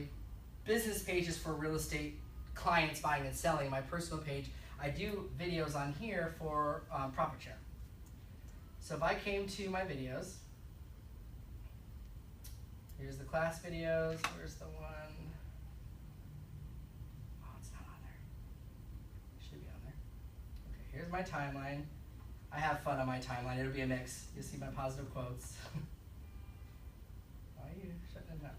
business page is for real estate clients buying and selling. My personal page, I do videos on here for profit share. So if I came to my videos, here's the class videos, where's the one? Oh, it's not on there. through my timeline. I have fun on my timeline. It'll be a mix. You'll see my positive quotes. Why are you shutting it down?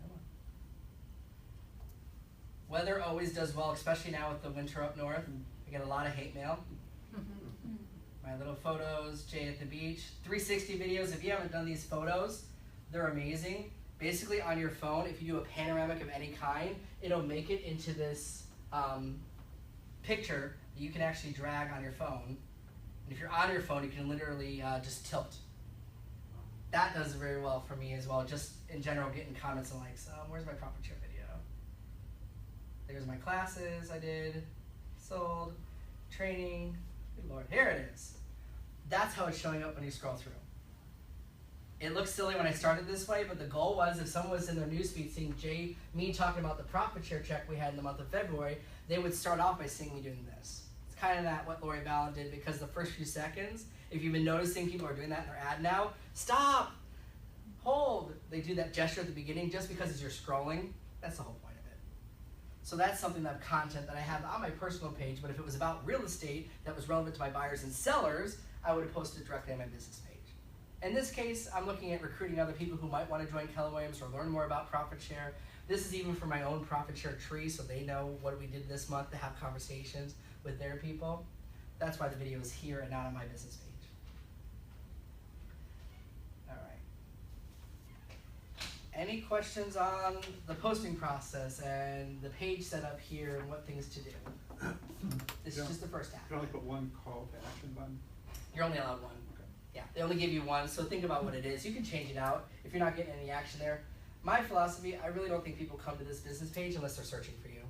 Come on. Weather always does well, especially now with the winter up north. I get a lot of hate mail. My little photos, Jay at the beach. 360 videos. If you haven't done these photos, they're amazing. Basically on your phone, if you do a panoramic of any kind, it'll make it into this picture that you can actually drag on your phone. And if you're on your phone, you can literally just tilt. That does very well for me as well, just in general getting comments and likes. Where's my profit share video? There's my classes I did, sold, training. Good Lord, here it is. That's how it's showing up when you scroll through. It looks silly when I started this way, but the goal was if someone was in their newsfeed seeing me talking about the profit share check we had in the month of February, they would start off by seeing me doing this. It's kind of that what Lori Ballard did, because the first few seconds, if you've been noticing people are doing that in their ad now, stop, hold. They do that gesture at the beginning just because as you're scrolling. That's the whole point of it. So that's something that content that I have on my personal page, but if it was about real estate that was relevant to my buyers and sellers, I would have posted it directly on my business page. In this case, I'm looking at recruiting other people who might want to join Keller Williams or learn more about profit share. This is even for my own profit share tree, so they know what we did this month to have conversations with their people. That's why the video is here and not on my business page. All right. Any questions on the posting process and the page setup here and what things to do? This is just the first half. You can only put one call to action button. You're only allowed one. Yeah, they only give you one, so think about what it is. You can change it out if you're not getting any action there. My philosophy, I really don't think people come to this business page unless they're searching for you.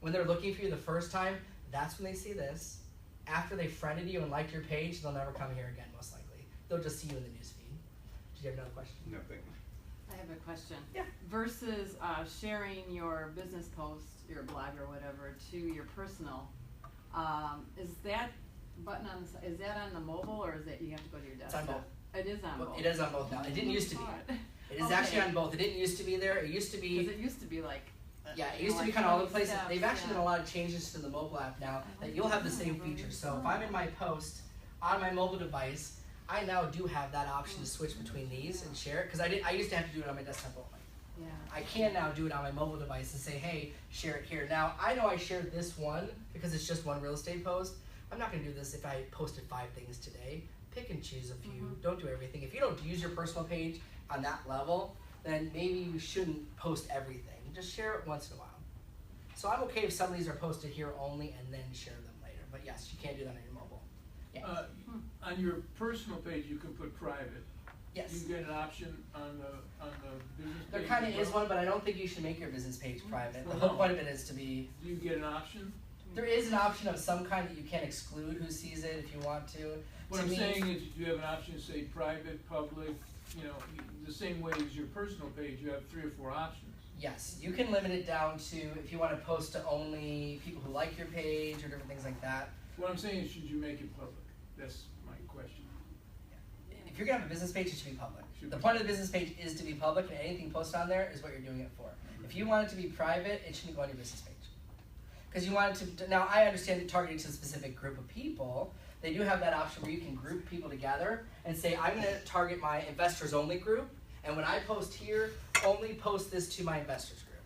When they're looking for you the first time, that's when they see this. After they friended you and liked your page, they'll never come here again, most likely. They'll just see you in the newsfeed. Did you have another question? No, thank you. I have a question. Yeah. Versus sharing your business post, your blog or whatever, to your personal, is that button on the, is that on the mobile or is it you have to go to your desktop? It's on both. It is on both. It is on both now. It didn't used to be. It is Okay. actually on both. It didn't used to be there. It used to be. Because it used to be like. Yeah, it you used know, to be like kind of all over the 20 place. steps, They've actually yeah. done a lot of changes to the mobile app now that you'll have the same features. So if I'm in my post on my mobile device, I now do have that option to switch between these and share it. Because I used to have to do it on my desktop only. Yeah. I can now do it on my mobile device and say, hey, share it here. Now, I know I shared this one because it's just one real estate post. I'm not going to do this if I posted 5 things today. Pick and choose a few. Don't do everything. If you don't use your personal page on that level, then maybe you shouldn't post everything. Just share it once in a while. So I'm okay if some of these are posted here only and then share them later. But yes, you can't do that on your mobile. Yeah. On your personal page, you can put private. Yes. You get an option on the business page. There kind of as is well? one, but I don't think you should make your business page private. The Well, whole no. point of it is to be. Do you get an option? There is an option of some kind that you can exclude who sees it if you want to. What To I'm me- saying is, you have an option to say private, public, you know, the same way as your personal page, you have 3 or 4 options. Yes, you can limit it down to if you want to post to only people who like your page or different things like that. What I'm saying is, should you make it public? That's my question. If you're gonna have a business page, it should be public. Should The be. point of the business page is to be public, and anything posted on there is what you're doing it for. If you want it to be private, it shouldn't go on your business page. Because you want it to, now I understand it targeting to a specific group of people. They do have that option where you can group people together and say, I'm gonna target my investors only group, and when I post here, only post this to my investors group.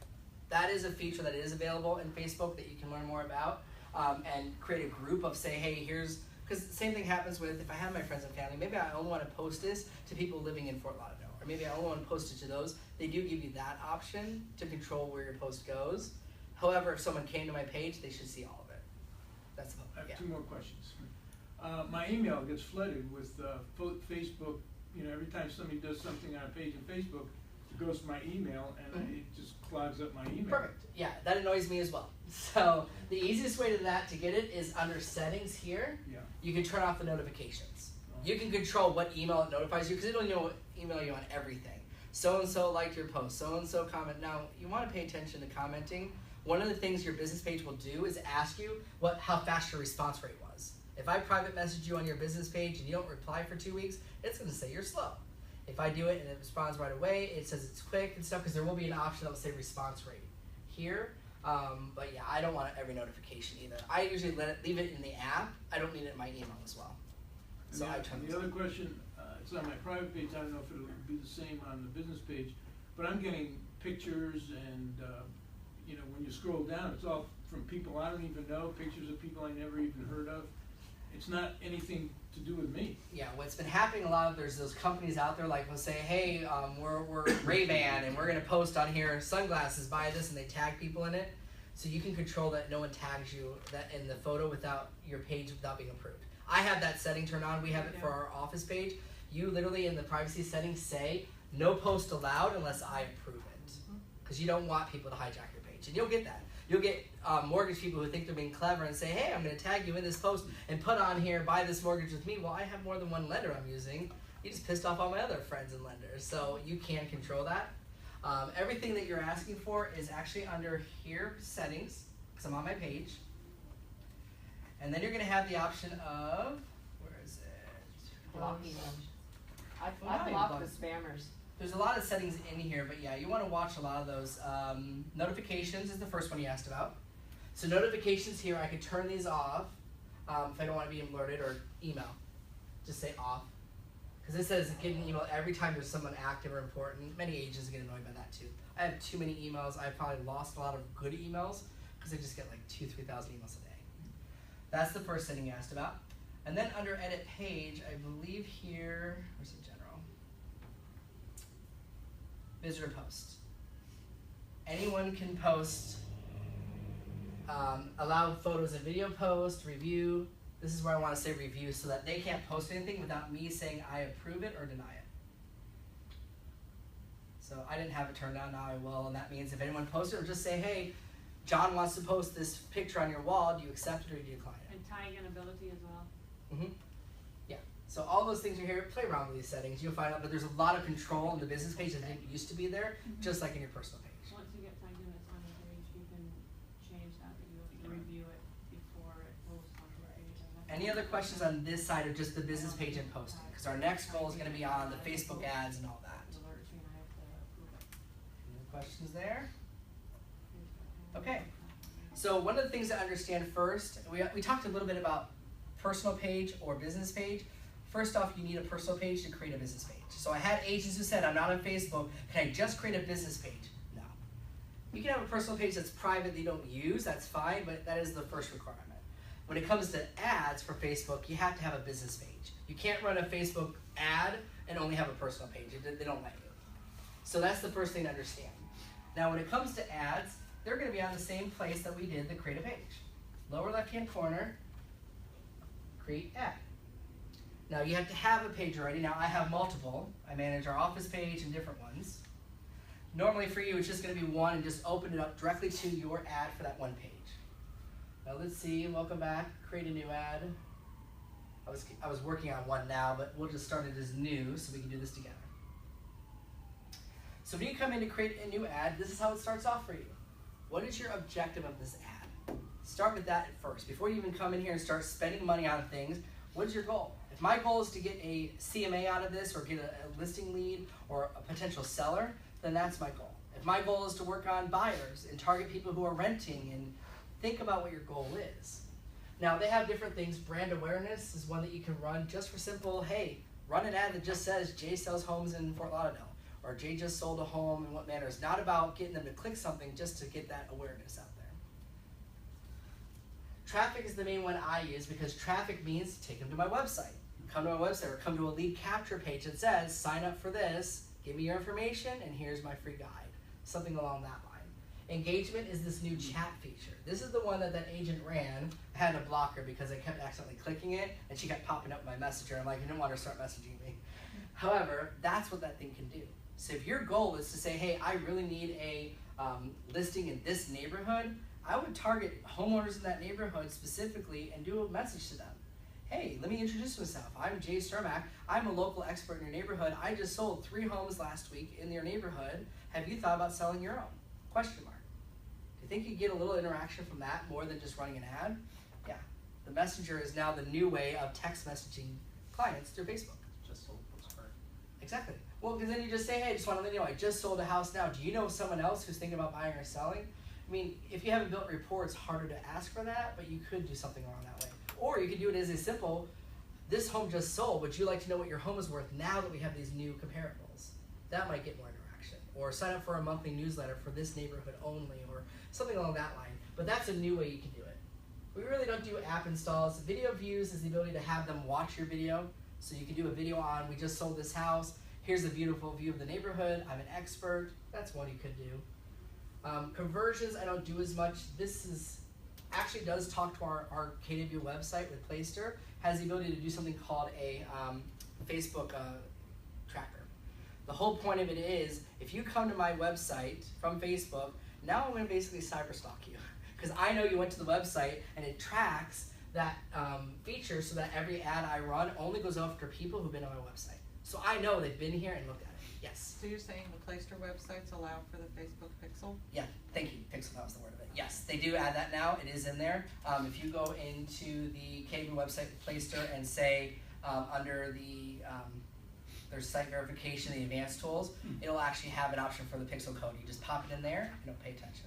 That is a feature that is available in Facebook that you can learn more about, and create a group of say, hey, here's, because the same thing happens with, if I have my friends and family, maybe I only want to post this to people living in Fort Lauderdale, or maybe I only want to post it to those. They do give you that option to control where your post goes. However, if someone came to my page, they should see all of it. That's the I have yeah. 2 more questions. My email gets flooded with Facebook. You know, every time somebody does something on a page on Facebook, it goes to my email, and it just clogs up my email. Perfect. Yeah, that annoys me as well. So the easiest way to that to get it is under settings here. Yeah. You can turn off the notifications. You can control what email it notifies you because it'll email you on everything. So and so liked your post. So and so comment. Now you want to pay attention to commenting. One of the things your business page will do is ask you how fast your response rate was. If I private message you on your business page and you don't reply for 2 weeks, it's going to say you're slow. If I do it and it responds right away, it says it's quick and stuff because there will be an option that will say response rate. Here, But yeah, I don't want every notification either. I usually leave it in the app. I don't need it in my email as well. So I turn the other question, it's on my private page, I don't know if it'll be the same on the business page, but I'm getting pictures and, you know, when you scroll down, it's all from people I don't even know, pictures of people I never even heard of. It's not anything to do with me. Yeah, what's been happening a lot, there's those companies out there like will say, hey, we're Ray-Ban and we're gonna post on here sunglasses, buy this, and they tag people in it. So you can control that no one tags you that in the photo without your page without being approved. I have that setting turned on. We have it for our office page. You literally in the privacy settings say no post allowed unless I approve it, because you don't want people to hijack your page, and you'll get that. You'll get mortgage people who think they're being clever and say, hey, I'm going to tag you in this post and put on here, buy this mortgage with me. Well, I have more than one lender I'm using. You just pissed off all my other friends and lenders. So you can control that. Everything that you're asking for is actually under here, settings, because I'm on my page. And then you're going to have the option of, where is it? Blocking them. Well, I not block even the spammers. There's a lot of settings in here, but yeah, you want to watch a lot of those. Notifications is the first one you asked about. So notifications here, I could turn these off if I don't want to be alerted, or email. Just say off. Because it says get an email every time there's someone active or important. Many agents get annoyed by that too. I have too many emails. I've probably lost a lot of good emails because I just get like 2,000 to 3,000 emails a day. That's the first setting you asked about. And then under edit page, I believe here, where's it general? Visitor post. Anyone can post, allow photos and video post, review. This is where I want to say review so that they can't post anything without me saying I approve it or deny it. So I didn't have it turned on, now I will, and that means if anyone posts it, or just say, hey, John wants to post this picture on your wall, do you accept it or do you decline it? And tagging ability as well. Mm-hmm. Yeah. So all those things are here. Play around with these settings. You'll find out, but there's a lot of control on the business page that didn't used to be there, just like in your personal page. Once you get tagged in it's on your page, you can change that you review it before it posts on your page. Any other questions on this side of just the business page and posting? Because our next goal is going to be on the Facebook ads and all that. Alert you and I have to approve it. Any other questions there? Okay. So one of the things to understand first, we talked a little bit about personal page or business page. First off, you need a personal page to create a business page. So I had agents who said, I'm not on Facebook, can I just create a business page? No. You can have a personal page that's private that you don't use, that's fine, but that is the first requirement. When it comes to ads for Facebook, you have to have a business page. You can't run a Facebook ad and only have a personal page. They don't let you. So that's the first thing to understand. Now when it comes to ads, they're going to be on the same place that we did the create a page. Lower left-hand corner, create ad. Now you have to have a page already. Now I have multiple. I manage our office page and different ones. Normally for you it's just going to be one, and just open it up directly to your ad for that one page. Now let's see, welcome back, create a new ad. I was working on one now, but we'll just start it as new so we can do this together. So when you come in to create a new ad, this is how it starts off for you. What is your objective of this ad? Start with that at first. Before you even come in here and start spending money on things, what is your goal? If my goal is to get a CMA out of this, or get a listing lead, or a potential seller, then that's my goal. If my goal is to work on buyers and target people who are renting, and think about what your goal is. Now they have different things. Brand awareness is one that you can run just for simple, hey, run an ad that just says Jay sells homes in Fort Lauderdale, or Jay just sold a home in what manner. It's not about getting them to click something, just to get that awareness out there. Traffic is the main one I use, because traffic means take them to my website. Come to my website, or come to a lead capture page that says, sign up for this, give me your information, and here's my free guide. Something along that line. Engagement is this new chat feature. This is the one that agent ran. I had to block her because I kept accidentally clicking it, and she kept popping up in my messenger. I'm like, I didn't want her to start messaging me. However, that's what that thing can do. So if your goal is to say, hey, I really need a listing in this neighborhood, I would target homeowners in that neighborhood specifically and do a message to them. Hey, let me introduce myself. I'm Jay Cermak. I'm a local expert in your neighborhood. I just sold 3 homes last week in your neighborhood. Have you thought about selling your own? Question mark. Do you think you get a little interaction from that more than just running an ad? Yeah. The messenger is now the new way of text messaging clients through Facebook. Just sold postcard. Exactly. Well, because then you just say, hey, I just want to let you know, I just sold a house now. Do you know someone else who's thinking about buying or selling? I mean, if you haven't built rapport, it's harder to ask for that, but you could do something along that way. Or you could do it as a simple, this home just sold, would you like to know what your home is worth now that we have these new comparables? That might get more interaction. Or sign up for a monthly newsletter for this neighborhood only, or something along that line. But that's a new way you can do it. We really don't do app installs. Video views is the ability to have them watch your video. So you can do a video on, we just sold this house, here's a beautiful view of the neighborhood, I'm an expert. That's one you could do. Conversions, I don't do as much. This is actually does talk to our KW website with Playster, has the ability to do something called a Facebook tracker. The whole point of it is, if you come to my website from Facebook, now I'm going to basically cyberstalk you. Because I know you went to the website and it tracks that feature so that every ad I run only goes after people who've been on my website. So I know they've been here and looked at it. Yes? So you're saying the Playster websites allow for the Facebook Pixel? Yeah, thank you. Pixel, that was the word of it. Yes, they do add that now. It is in there. If you go into the KW website with Playster and say under the their site verification, the advanced tools, it'll actually have an option for the pixel code. You just pop it in there and it'll pay attention.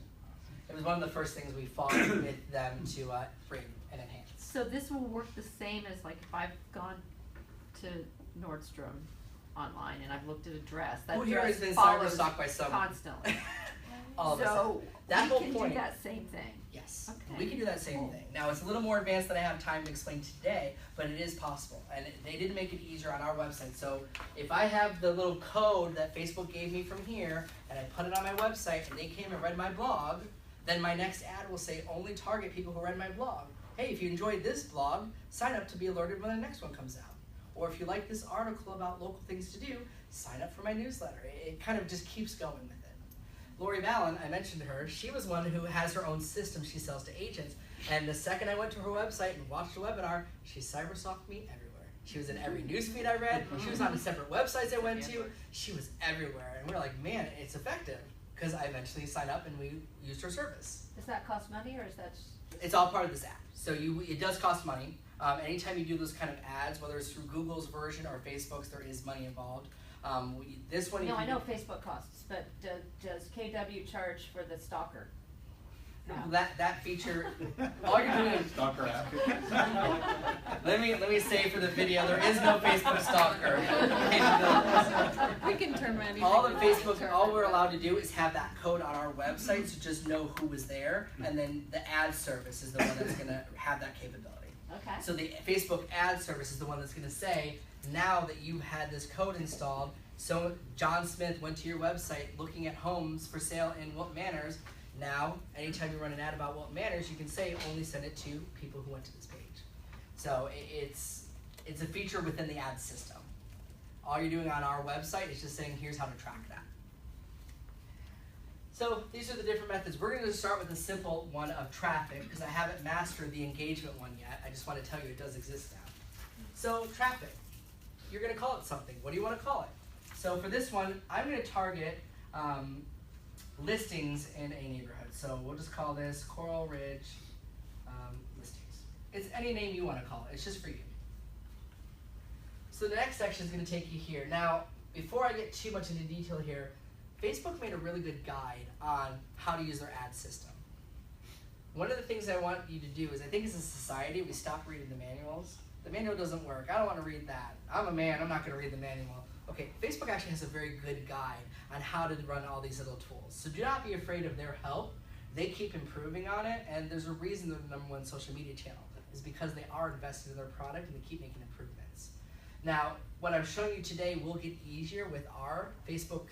It was one of the first things we fought with them to bring and enhance. So this will work the same as like if I've gone to Nordstrom online and I've looked at a dress. That Who here dress has been follows cyberstalked by someone? constantly. All of us. So That we whole can point. do that same thing. Yes, Okay, we can do that same cool. thing. Now it's a little more advanced than I have time to explain today, but it is possible. And they did make it easier on our website. So if I have the little code that Facebook gave me from here, and I put it on my website, and they came and read my blog, then my next ad will say only target people who read my blog. Hey, if you enjoyed this blog, sign up to be alerted when the next one comes out. Or if you like this article about local things to do, sign up for my newsletter. It kind of just keeps going with it. Lori Ballin, I mentioned her, she was one who has her own system she sells to agents. And the second I went to her website and watched the webinar, she cyberstalked me everywhere. She was in every newsfeed I read. She was on the separate websites I went to. She was everywhere. And we were like, man, it's effective. Because I eventually signed up and we used her service. Does that cost money or is that It's all part of this app. So it does cost money. Anytime you do those kind of ads, whether it's through Google's version or Facebook's, there is money involved. This one. No, I know Facebook costs, but does KW charge for the stalker? No. That feature, all you're doing is Stalker app. let me say for the video, there is no Facebook stalker. We can turn anything. All the Facebook, all we're allowed to do is have that code on our website to just know who was there, and then the ad service is the one that's going to have that capability. Okay. So the Facebook ad service is the one that's going to say, now that you've had this code installed, so John Smith went to your website looking at homes for sale in Wilton Manors. Now, anytime you run an ad about Wilton Manors, you can say only send it to people who went to this page. So it's a feature within the ad system. All you're doing on our website is just saying, here's how to track that. So these are the different methods. We're going to start with the simple one of traffic because I haven't mastered the engagement one yet. I just want to tell you it does exist now. So traffic, you're going to call it something. What do you want to call it? So for this one, I'm going to target listings in a neighborhood. So we'll just call this Coral Ridge listings. It's any name you want to call it. It's just for you. So the next section is going to take you here. Now, before I get too much into detail here, Facebook made a really good guide on how to use their ad system. One of the things I want you to do is, I think as a society, we stop reading the manuals. The manual doesn't work. I don't want to read that. I'm a man. I'm not going to read the manual. Okay, Facebook actually has a very good guide on how to run all these little tools. So do not be afraid of their help. They keep improving on it, and there's a reason they're the #1 social media channel. Is because they are invested in their product and they keep making improvements. Now, what I'm showing you today will get easier with our Facebook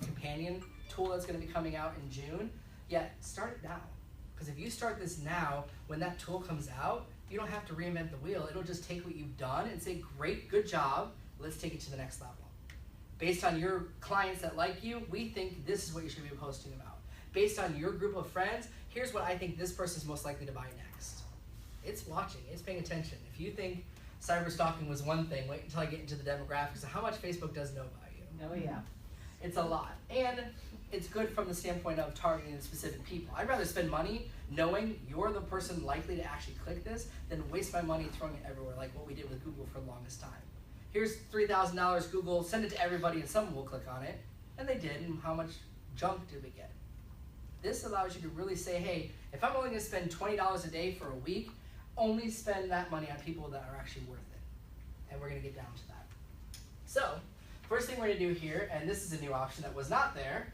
companion tool that's going to be coming out in June. Yet, start it now. Because if you start this now, when that tool comes out, you don't have to reinvent the wheel. It'll just take what you've done and say, great, good job, let's take it to the next level. Based on your clients that like you, we think this is what you should be posting about. Based on your group of friends, here's what I think this person's most likely to buy next. It's watching, it's paying attention. If you think cyber stalking was one thing, wait until I get into the demographics of how much Facebook does know about you. Oh yeah. It's a lot. And it's good from the standpoint of targeting specific people. I'd rather spend money knowing you're the person likely to actually click this than waste my money throwing it everywhere like what we did with Google for the longest time. Here's $3,000 Google, send it to everybody and someone will click on it. And they did, and how much junk did we get? This allows you to really say, hey, if I'm only going to spend $20 a day for a week, only spend that money on people that are actually worth it. And we're going to get down to that. So, first thing we're going to do here, and this is a new option that was not there,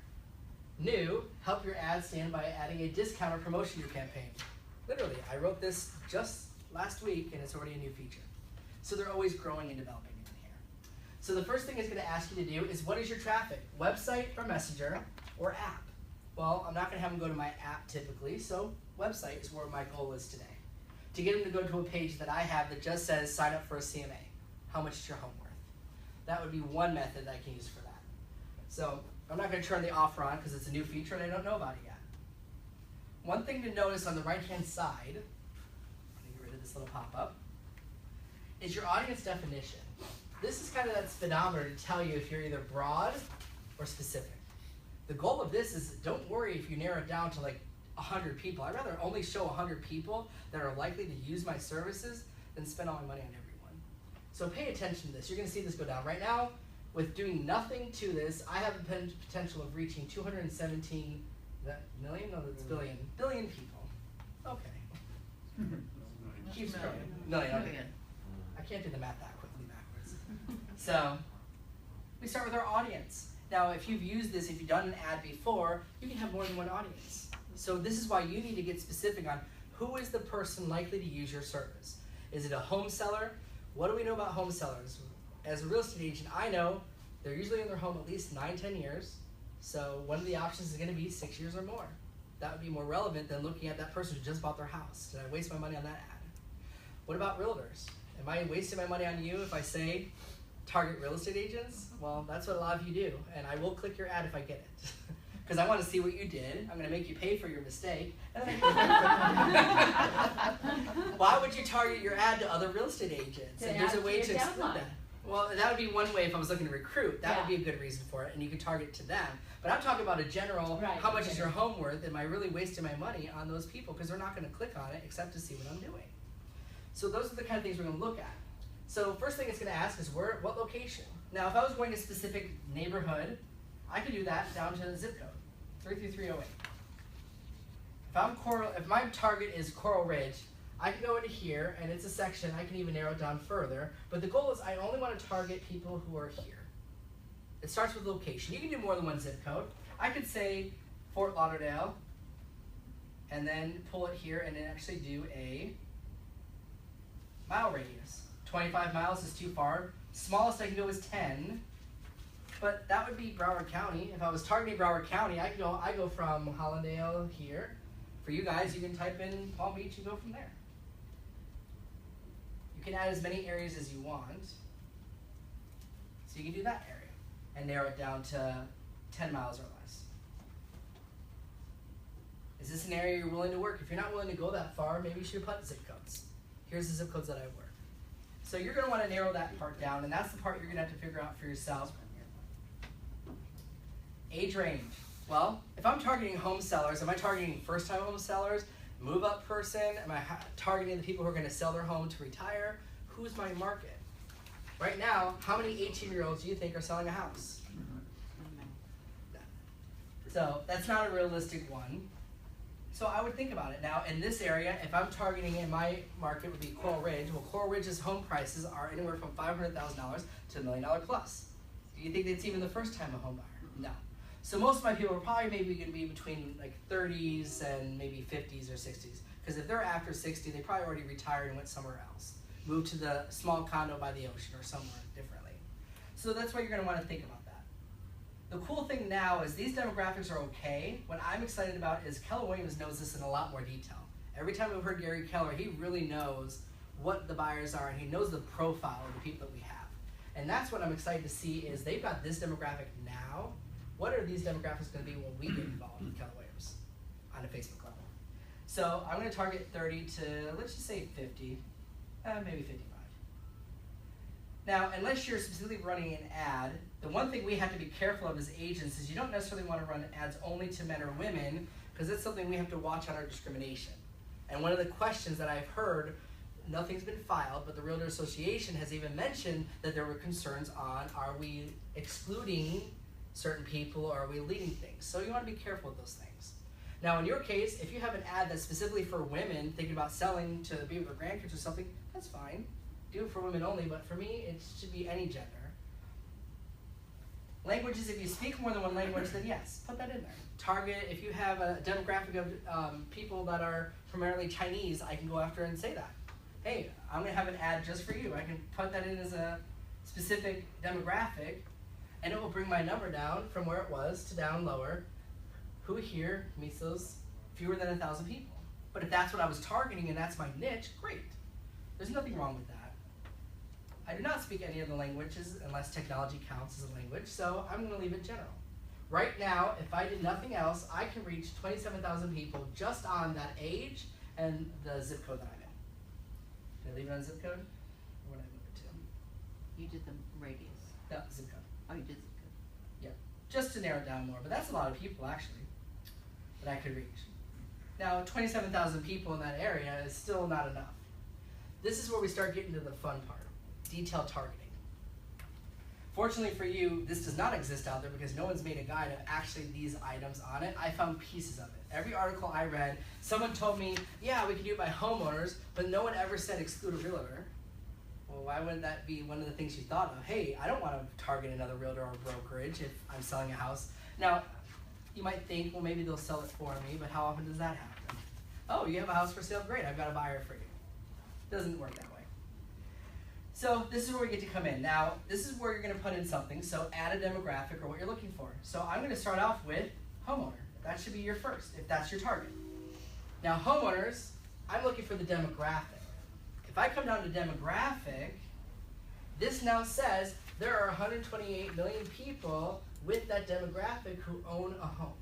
new, help your ad stand by adding a discount or promotion to your campaign. Literally, I wrote this just last week, and it's already a new feature. So they're always growing and developing in here. So the first thing it's going to ask you to do is, what is your traffic? Website or Messenger or app? Well, I'm not going to have them go to my app typically, so website is where my goal is today. To get them to go to a page that I have that just says, sign up for a CMA. How much is your home worth? That would be one method that I can use for that. So I'm not going to turn the offer on because it's a new feature and I don't know about it yet. One thing to notice on the right-hand side, I'm going to get rid of this little pop-up, is your audience definition. This is kind of that speedometer to tell you if you're either broad or specific. The goal of this is, don't worry if you narrow it down to like 100 people. I'd rather only show 100 people that are likely to use my services than spend all my money on everyone. So pay attention to this. You're going to see this go down. Right now, with doing nothing to this, I have the potential of reaching 217 million? No, that's billion. Billion people. Okay. Keeps growing. Million. Okay. I can't do the math that quickly backwards. So, we start with our audience. Now, if you've used this, if you've done an ad before, you can have more than one audience. So this is why you need to get specific on who is the person likely to use your service. Is it a home seller? What do we know about home sellers? As a real estate agent, I know they're usually in their home at least 9-10 years. So one of the options is going to be 6 years or more. That would be more relevant than looking at that person who just bought their house. Did I waste my money on that ad? What about realtors? Am I wasting my money on you if I say target real estate agents? Well, that's what a lot of you do, and I will click your ad if I get it. Because I want to see what you did. I'm going to make you pay for your mistake. And then why would you target your ad to other real estate agents? And there's a way to exclude that. Well, that would be one way if I was looking to recruit. That would be a good reason for it, and you could target to them. But I'm talking about a general, how much is your home worth? Am I really wasting my money on those people? Because they're not going to click on it except to see what I'm doing. So those are the kind of things we're going to look at. So first thing it's going to ask is what location? Now, if I was going to a specific neighborhood, I could do that down to the zip code, 33308. If my target is Coral Ridge, I can go into here, and it's a section. I can even narrow it down further. But the goal is I only want to target people who are here. It starts with location. You can do more than one zip code. I could say Fort Lauderdale, and then pull it here, and then actually do a mile radius. 25 miles is too far. Smallest I can go is 10. But that would be Broward County. If I was targeting Broward County, I go from Hollandale here. For you guys, you can type in Palm Beach and go from there. You can add as many areas as you want. So you can do that area and narrow it down to 10 miles or less. Is this an area you're willing to work? If you're not willing to go that far, maybe you should put zip codes. Here's the zip codes that I work. So you're going to want to narrow that part down, and that's the part you're going to have to figure out for yourself. Age range. Well, if I'm targeting home sellers, am I targeting first-time home sellers, move-up person? Am I targeting the people who are going to sell their home to retire? Who's my market? Right now, how many 18-year-olds do you think are selling a house? So that's not a realistic one. So I would think about it. Now, in this area, if I'm targeting in my market would be Coral Ridge. Well, Coral Ridge's home prices are anywhere from $500,000 to $1 million plus. Do you think that's even the first time a home buyer? No. So most of my people are probably maybe going to be between like 30s and maybe 50s or 60s. Because if they're after 60, they probably already retired and went somewhere else. Moved to the small condo by the ocean or somewhere differently. So that's what you're going to want to think about that. The cool thing now is these demographics are okay. What I'm excited about is Keller Williams knows this in a lot more detail. Every time we've heard Gary Keller, he really knows what the buyers are and he knows the profile of the people that we have. And that's what I'm excited to see is they've got this demographic now. What are these demographics going to be when we get involved with Keller Williams on a Facebook level? So I'm going to target 30 to, let's just say 50, maybe 55. Now, unless you're specifically running an ad, the one thing we have to be careful of as agents is you don't necessarily want to run ads only to men or women because it's something we have to watch on our discrimination. And one of the questions that I've heard, nothing's been filed, but the Realtor Association has even mentioned that there were concerns on, are we excluding certain people or are we leading things? So you want to be careful with those things. Now in your case, if you have an ad that's specifically for women thinking about selling to be with their grandkids or something, that's fine. Do it for women only, but for me, it should be any gender. Languages, if you speak more than one language, then yes, put that in there. Target, if you have a demographic of people that are primarily Chinese, I can go after and say that. Hey, I'm gonna have an ad just for you. I can put that in as a specific demographic, and it will bring my number down from where it was to down lower. Who here meets those fewer than 1,000 people? But if that's what I was targeting and that's my niche, great. There's nothing wrong with that. I do not speak any of the languages unless technology counts as a language, so I'm going to leave it general. Right now, if I did nothing else, I can reach 27,000 people just on that age and the zip code that I'm in. Did I leave it on zip code? Or what did I move it to? You did the radius. No, zip code. Oh, you did zip code. Yep. Just to narrow it down more, but that's a lot of people actually that I could reach. Now, 27,000 people in that area is still not enough. This is where we start getting to the fun part. Detailed targeting. Fortunately for you, this does not exist out there because no one's made a guide of actually these items on it. I found pieces of it. Every article I read, someone told me, yeah, we can do it by homeowners, but no one ever said exclude a realtor. Well, why wouldn't that be one of the things you thought of? Hey, I don't want to target another realtor or brokerage if I'm selling a house. Now, you might think, well, maybe they'll sell it for me, but how often does that happen? Oh, you have a house for sale? Great, I've got a buyer for you. Doesn't work that way. So this is where we get to come in. Now, this is where you're going to put in something, so add a demographic or what you're looking for. So I'm going to start off with homeowner. That should be your first, if that's your target. Now, homeowners, I'm looking for the demographic. If I come down to demographic, this now says there are 128 million people with that demographic who own a home.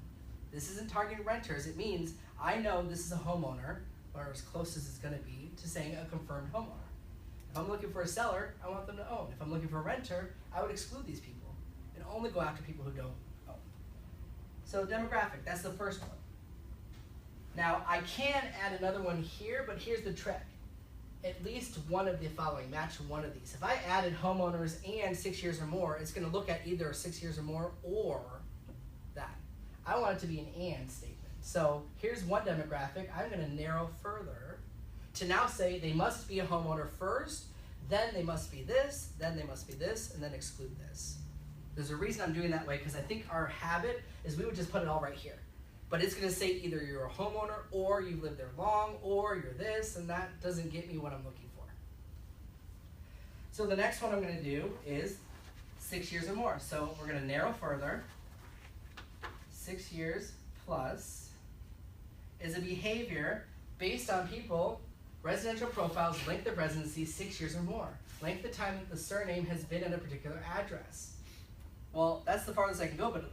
This isn't targeting renters. It means I know this is a homeowner, or as close as it's going to be to saying a confirmed homeowner. If I'm looking for a seller, I want them to own. If I'm looking for a renter, I would exclude these people and only go after people who don't own. So demographic, that's the first one. Now, I can add another one here, but here's the trick. At least one of the following, match one of these. If I added homeowners and 6 years or more, it's going to look at either 6 years or more or that. I want it to be an and statement. So here's one demographic. I'm going to narrow further to now say they must be a homeowner first, then they must be this, then they must be this, and then exclude this. There's a reason I'm doing that way because I think our habit is we would just put it all right here. But it's going to say either you're a homeowner or you live there long or you're this, and that doesn't get me what I'm looking for. So the next one I'm going to do is 6 years or more. So we're going to narrow further. 6 years plus is a behavior based on people, residential profiles, length of residency, 6 years or more. Length of time that the surname has been at a particular address. Well, that's the farthest I can go, but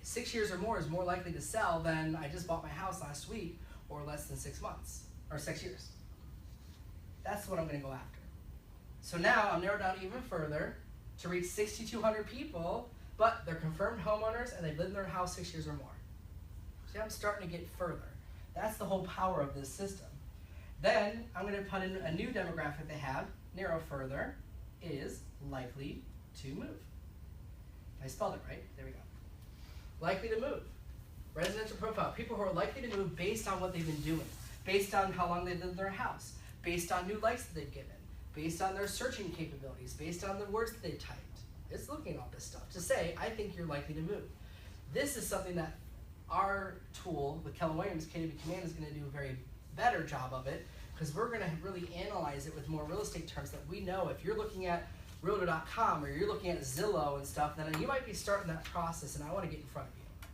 6 years or more is more likely to sell than I just bought my house last week or less than 6 months or 6 years. That's what I'm going to go after. So now I'm narrowed down even further to reach 6,200 people, but they're confirmed homeowners and they've lived in their house 6 years or more. See, I'm starting to get further. That's the whole power of this system. Then I'm going to put in a new demographic they have, narrow further, is likely to move. I spelled it right. There we go. Likely to move. Residential profile. People who are likely to move based on what they've been doing, based on how long they've lived in their house, based on new likes that they've given, based on their searching capabilities, based on the words that they've typed. It's looking at all this stuff to say, I think you're likely to move. This is something that our tool with Keller Williams, KW Command, is going to do a very better job of it because we're going to really analyze it with more real estate terms that we know if you're looking at Realtor.com or you're looking at Zillow and stuff, then you might be starting that process and I want to get in front of you.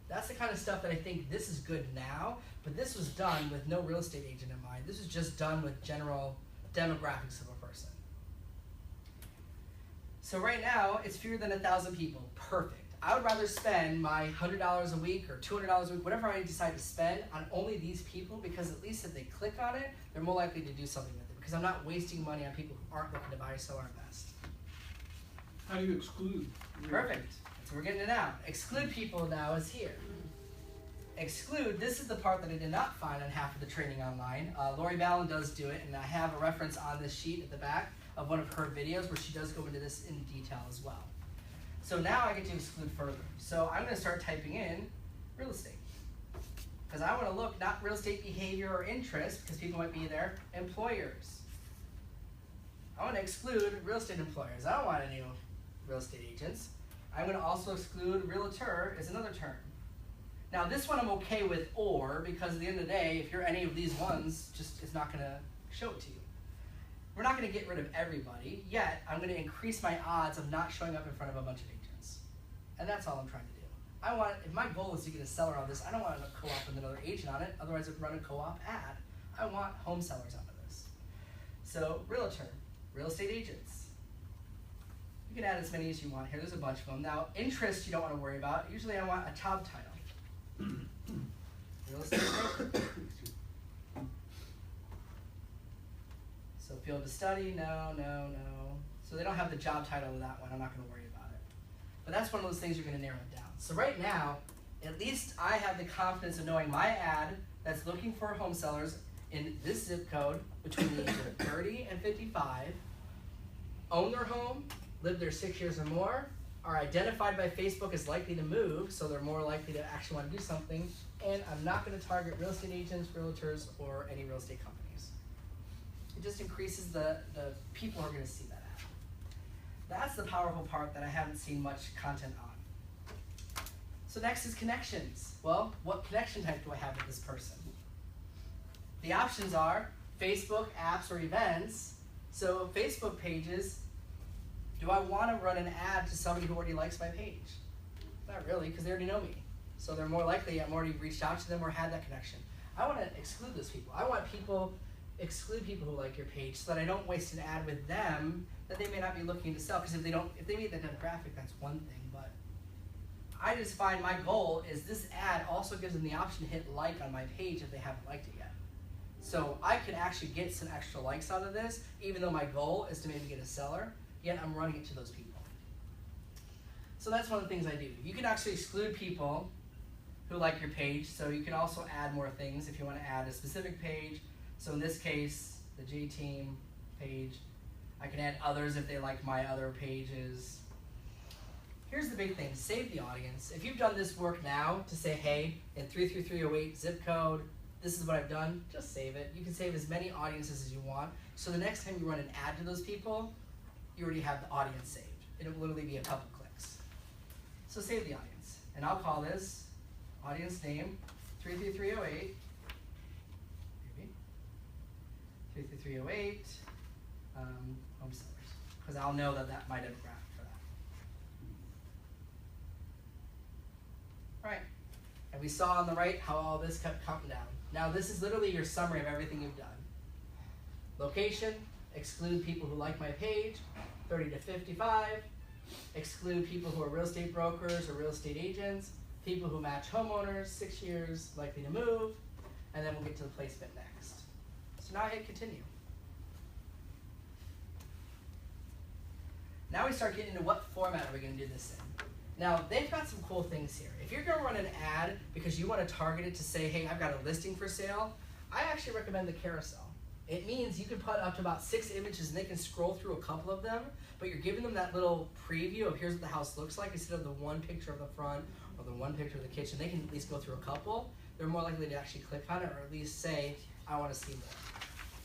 That's the kind of stuff that I think this is good now, but this was done with no real estate agent in mind. This was just done with general demographics of a person. So right now, it's fewer than 1,000 people. Perfect. I would rather spend my $100 a week or $200 a week, whatever I decide to spend, on only these people because at least if they click on it, they're more likely to do something with it because I'm not wasting money on people who aren't looking to buy, sell, or invest. How do you exclude? Perfect. So we're getting it now. Exclude people now is here. Exclude, this is the part that I did not find on half of the training online. Lori Ballin does do it, and I have a reference on this sheet at the back of one of her videos where she does go into this in detail as well. So now I get to exclude further. So I'm going to start typing in real estate. Because I want to look not real estate behavior or interest, because people might be there, employers. I want to exclude real estate employers. I don't want any real estate agents. I'm going to also exclude realtor as another term. Now this one I'm okay with or, because at the end of the day, if you're any of these ones, just it's not going to show it to you. We're not going to get rid of everybody, yet I'm going to increase my odds of not showing up in front of a bunch of agents. And that's all I'm trying to do. If my goal is to get a seller on this, I don't want a co-op with another agent on it, otherwise I'd run a co-op ad. I want home sellers out of this. So realtor, real estate agents. You can add as many as you want here, there's a bunch of them. Now interest you don't want to worry about, usually I want a job title. Real estate broker. So field of study, no. So they don't have the job title of that one, I'm not going to worry about it. But that's one of those things you're going to narrow it down. So right now, at least I have the confidence of knowing my ad that's looking for home sellers in this zip code between the ages of 30 and 55, own their home, live there 6 years or more, are identified by Facebook as likely to move, so they're more likely to actually want to do something, and I'm not going to target real estate agents, realtors, or any real estate companies. It just increases the people who are going to see that ad. That's the powerful part that I haven't seen much content on. So next is connections. Well, what connection type do I have with this person? The options are Facebook, apps, or events. So Facebook pages, do I want to run an ad to somebody who already likes my page? Not really, because they already know me. So they're more likely I'm already reached out to them or had that connection. I want to exclude those people. I want exclude people who like your page so that I don't waste an ad with them that they may not be looking to sell. Because if they meet that demographic, that's one thing. But I just find my goal is this ad also gives them the option to hit like on my page if they haven't liked it yet. So I could actually get some extra likes out of this, even though my goal is to maybe get a seller, yet I'm running it to those people. So that's one of the things I do. You can actually exclude people who like your page, so you can also add more things if you want to add a specific page. So in this case, the J-Team page, I can add others if they like my other pages. Here's the big thing, save the audience. If you've done this work now to say, hey, in 33308 zip code, this is what I've done, just save it. You can save as many audiences as you want. So the next time you run an ad to those people, you already have the audience saved. It'll literally be a couple clicks. So save the audience. And I'll call this audience name 33308. Maybe. 33308 home sellers. Because I'll know that my demographic for that. Alright. And we saw on the right how all this kept counting down. Now this is literally your summary of everything you've done. Location, exclude people who like my page, 30 to 55. Exclude people who are real estate brokers or real estate agents, people who match homeowners, 6 years, likely to move, and then we'll get to the placement next. So now I hit continue. Now we start getting into what format are we going to do this in. Now they've got some cool things here. If you're going to run an ad because you want to target it to say, hey, I've got a listing for sale, I actually recommend the carousel. It means you can put up to about 6 images and they can scroll through a couple of them, but you're giving them that little preview of here's what the house looks like instead of the one picture of the front or the one picture of the kitchen. They can at least go through a couple. They're more likely to actually click on it or at least say, I want to see more.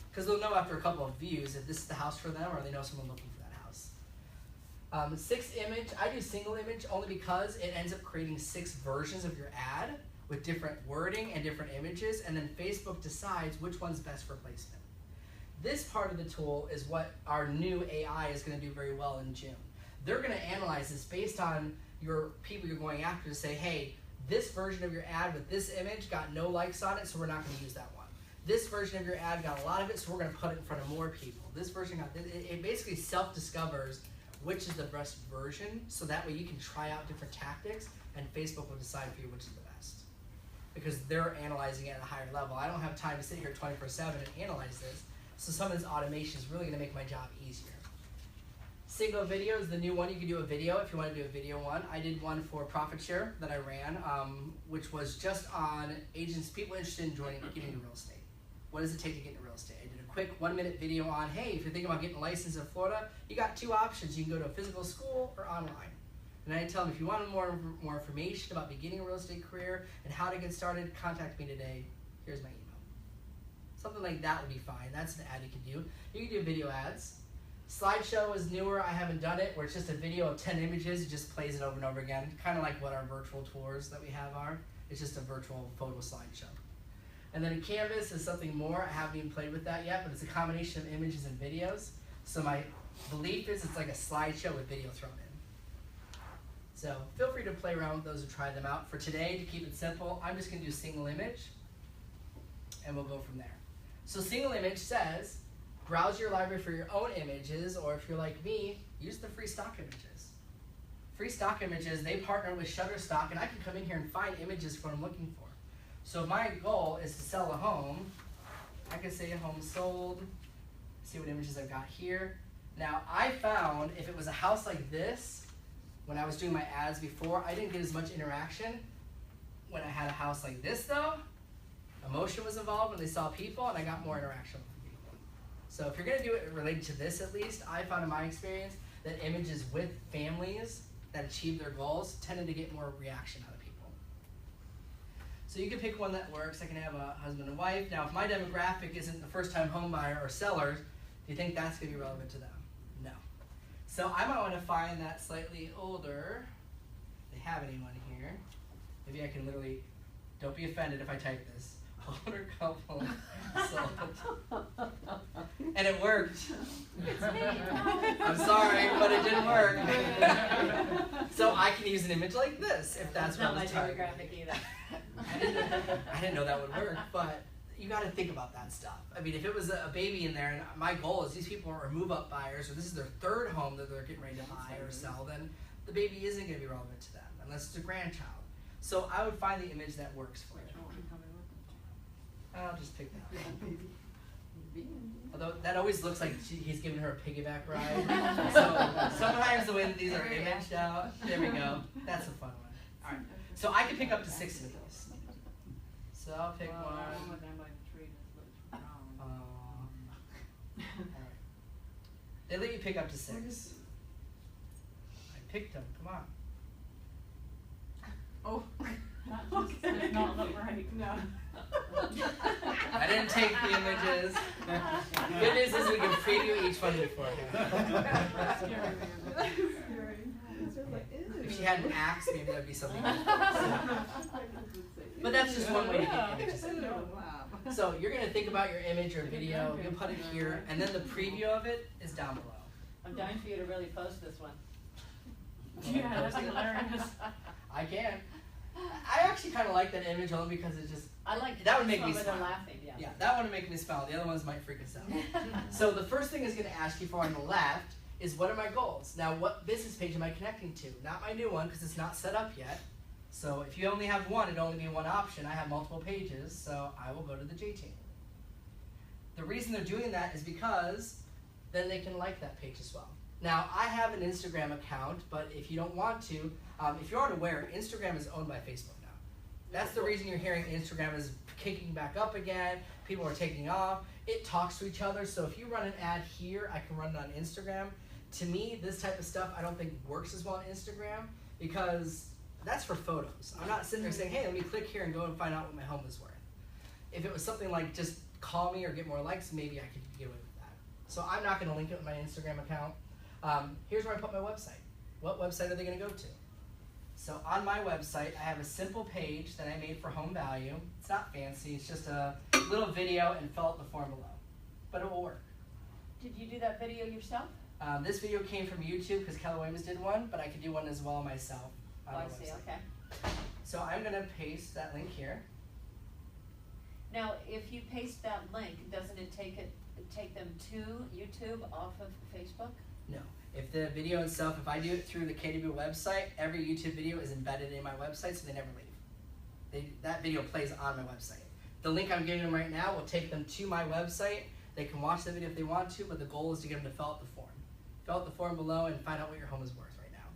Because they'll know after a couple of views if this is the house for them or they know someone looking for that house. 6 image, I do single image only because it ends up creating 6 versions of your ad with different wording and different images, and then Facebook decides which one's best for placement. This part of the tool is what our new AI is going to do very well in June. They're going to analyze this based on your people you're going after to say, hey, this version of your ad with this image got no likes on it, so we're not going to use that one. This version of your ad got a lot of it, so we're going to put it in front of more people. This version got this. It basically self-discovers which is the best version, so that way you can try out different tactics, and Facebook will decide for you which is the best. Because they're analyzing it at a higher level. I don't have time to sit here 24/7 and analyze this. So some of this automation is really going to make my job easier. Single video is the new one. You can do a video if you want to do a video one. I did one for Profit Share that I ran, which was just on agents, people interested in getting into real estate. What does it take to get into real estate? I did a quick 1-minute video on, hey, if you're thinking about getting a license in Florida, you got 2 options. You can go to a physical school or online. And I tell them, if you want more information about beginning a real estate career and how to get started, contact me today. Here's my email. Something like that would be fine. That's an ad you can do. You can do video ads. Slideshow is newer. I haven't done it, where it's just a video of 10 images. It just plays it over and over again. Kind of like what our virtual tours that we have are. It's just a virtual photo slideshow. And then Canvas is something more. I haven't even played with that yet, but it's a combination of images and videos. So my belief is it's like a slideshow with video thrown in. So feel free to play around with those and try them out. For today, to keep it simple, I'm just going to do single image, and we'll go from there. So single image says, browse your library for your own images, or if you're like me, use the free stock images. Free stock images, they partner with Shutterstock, and I can come in here and find images for what I'm looking for. So if my goal is to sell a home, I can say a home sold, see what images I've got here. Now I found if it was a house like this, when I was doing my ads before, I didn't get as much interaction. When I had a house like this though, emotion was involved when they saw people, and I got more interaction with people. So if you're gonna do it related to this at least, I found in my experience that images with families that achieve their goals tended to get more reaction out of people. So you can pick one that works. I can have a husband and wife. Now if my demographic isn't the first time home buyer or sellers, do you think that's gonna be relevant to them? No. So I might want to find that slightly older, if they have anyone here. Maybe I can literally, don't be offended if I type this. Older couple sold. And it worked. It's me. I'm sorry, but it didn't work. So I can use an image like this if that's what I was targeting. either. I didn't know that would work, but you got to think about that stuff. I mean, if it was a baby in there, and my goal is these people are move-up buyers, or this is their third home that they're getting ready to buy or sell, then the baby isn't going to be relevant to them unless it's a grandchild. So I would find the image that works for you. I'll just pick that one. Although that always looks like he's giving her a piggyback ride. So sometimes the way that these are imaged out, there we go. That's a fun one. All right. So I can pick up to 6 of these. So I'll pick one. They let you pick up to 6. I picked them. Come on. Oh. That does not look right. No. I didn't take the images. Good news is we can preview each one beforehand. If she had an axe, maybe that'd be something else. But that's just one way to get images. So you're going to think about your image or video, you'll put it here, and then the preview of it is down below. I'm dying for you to really post this one. Yeah, that's hilarious. I can. I actually kind of like that image only because it just, I like that would make me when they're smile. laughing, yeah. Yeah, that one would make me smile. The other ones might freak us out. So the first thing it's going to ask you for on the left is, what are my goals? Now, what business page am I connecting to? Not my new one because it's not set up yet. So if you only have one, it'd only be one option. I have multiple pages, so I will go to the J team. The reason they're doing that is because then they can like that page as well. Now, I have an Instagram account, but if you don't want to, if you aren't aware, Instagram is owned by Facebook now. That's the reason you're hearing Instagram is kicking back up again. People are taking off. It talks to each other. So if you run an ad here, I can run it on Instagram. To me, this type of stuff I don't think works as well on Instagram because that's for photos. I'm not sitting there saying, hey, let me click here and go and find out what my home is worth. If it was something like just call me or get more likes, maybe I could get away with that. So I'm not going to link it with my Instagram account. Here's where I put my website. What website are they going to go to? So on my website, I have a simple page that I made for home value. It's not fancy. It's just a little video and fill out the form below. But it will work. Did you do that video yourself? This video came from YouTube because Keller Williams did one, but I could do one as well myself on my I see, website. okay. So I'm going to paste that link here. Now, if you paste that link, doesn't it take them to YouTube off of Facebook? No. If the video itself, if I do it through the KW website, every YouTube video is embedded in my website, so they never leave. That video plays on my website. The link I'm giving them right now will take them to my website. They can watch the video if they want to, but the goal is to get them to fill out the form. Fill out the form below and find out what your home is worth right now.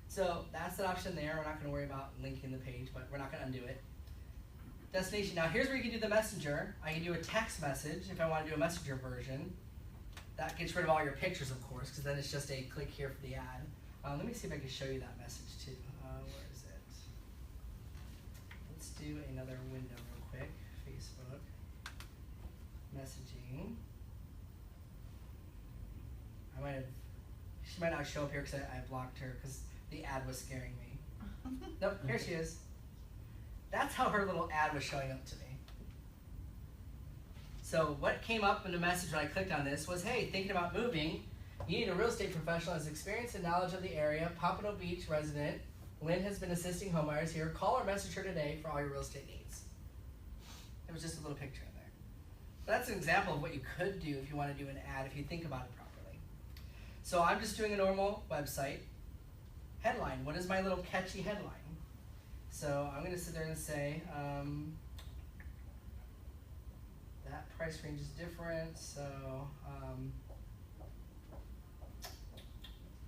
So that's an option there. We're not going to worry about linking the page, but we're not going to undo it. Destination. Now here's where you can do the messenger. I can do a text message if I want to do a messenger version. That gets rid of all your pictures, of course, because then it's just a click here for the ad. Let me see if I can show you that message too. Where is it? Let's do another window real quick. Facebook. Messaging. She might not show up here because I blocked her because the ad was scaring me. Nope, here she is. That's how her little ad was showing up to me. So what came up in the message when I clicked on this was, hey, thinking about moving, you need a real estate professional who has experience and knowledge of the area, Pompano Beach resident. Lynn has been assisting homebuyers here. Call or message her today for all your real estate needs. It was just a little picture in there. But that's an example of what you could do if you want to do an ad, if you think about it properly. So I'm just doing a normal website. Headline, what is my little catchy headline? So I'm going to sit there and say, that price range is different, so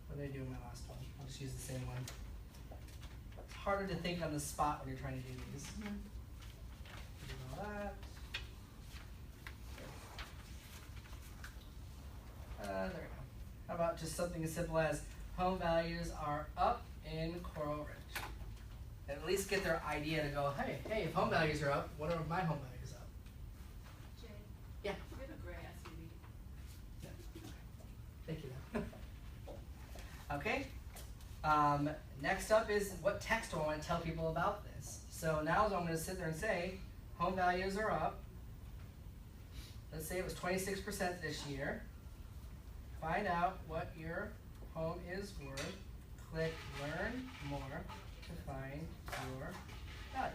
what did I do in my last one? I'll just use the same one. It's harder to think on the spot when you're trying to do these. Do all that. There we go. How about just something as simple as home values are up in Coral Ridge? And at least get their idea to go, hey, if home values are up, what are my home values up? Jay? Yeah. You have a gray SUV. Yeah. Thank you. Okay. Next up is what text do I want to tell people about this? So now I'm going to sit there and say, home values are up. Let's say it was 26% this year. Find out what your home is worth. Click learn more to find your value.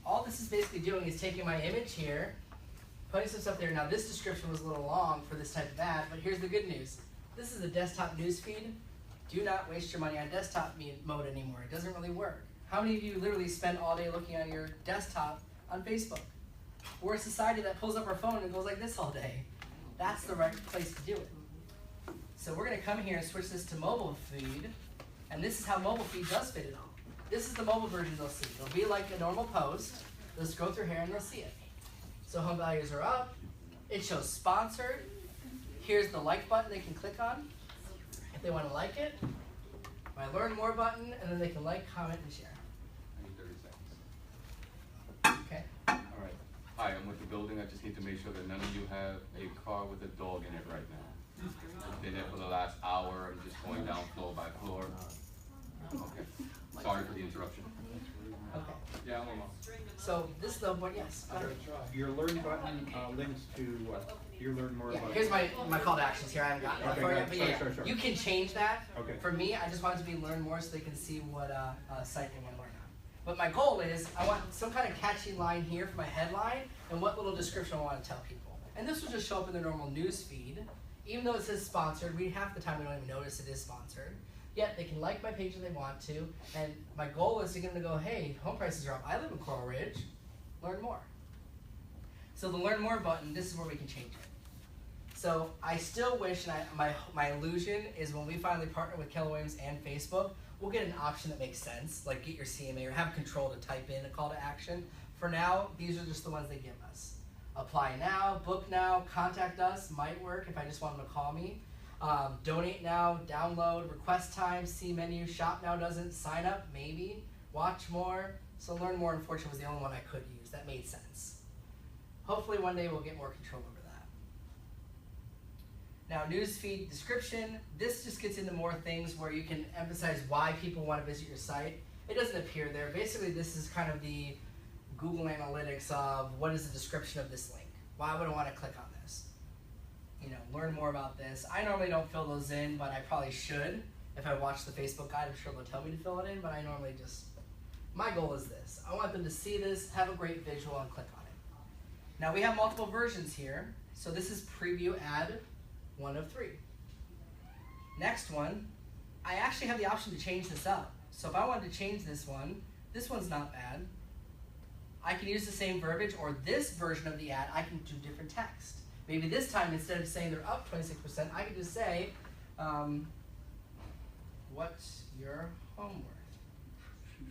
All this is basically doing is taking my image here, putting some stuff there. Now this description was a little long for this type of ad, but here's the good news. This is a desktop news feed. Do not waste your money on desktop mode anymore. It doesn't really work. How many of you literally spend all day looking on your desktop on Facebook? We're a society that pulls up our phone and goes like this all day. That's the right place to do it. So we're going to come here and switch this to mobile feed, and this is how mobile feed does fit it all. This is the mobile version they'll see. It'll be like a normal post. They'll just go through here and they'll see it. So home values are up. It shows sponsored. Here's the like button they can click on if they want to like it. My learn more button, and then they can like, comment, and share. I need 30 seconds. Okay. All right. Hi, I'm with the building. I just need to make sure that none of you have a car with a dog in it right now. I've been there for the last hour. I'm just going down floor by floor. Okay. Sorry for the interruption. Okay. Yeah, I'm almost. So this is the one, yes. Your learn button links to what? Your learn more Yeah, button. here's my call to actions here. I haven't gotten it Okay, for you, got it. but yeah, Sorry. you can change that. Okay. For me, I just want it to be learn more so they can see what site they want to learn on. But my goal is I want some kind of catchy line here for my headline and what little description I want to tell people. And this will just show up in the normal news feed. Even though it says sponsored, half the time we don't even notice it is sponsored. Yet they can like my page if they want to. And my goal is to get them to go, hey, home prices are up. I live in Coral Ridge. Learn more. So the learn more button, this is where we can change it. So I still wish, and my illusion is when we finally partner with Keller Williams and Facebook, we'll get an option that makes sense, like get your CMA or have control to type in a call to action. For now, these are just the ones they give us. Apply now, book now, contact us, might work if I just want them to call me. Donate now, download, request time, see menu, shop now doesn't, sign up, maybe, watch more. So learn more, unfortunately, was the only one I could use. That made sense. Hopefully one day we'll get more control over that. Now, newsfeed description, this just gets into more things where you can emphasize why people want to visit your site. It doesn't appear there. Basically, this is kind of the Google Analytics of what is the description of this link. Why would I want to click on this? You know, learn more about this. I normally don't fill those in, but I probably should. If I watch the Facebook guide, I'm sure they'll tell me to fill it in, but I normally just, my goal is this. I want them to see this, have a great visual, and click on it. Now we have multiple versions here. So this is preview ad 1 of 3. Next one, I actually have the option to change this up. So if I wanted to change this one's not bad. I can use the same verbiage, or this version of the ad, I can do different text. Maybe this time, instead of saying they're up 26%, I can just say, what's your home worth?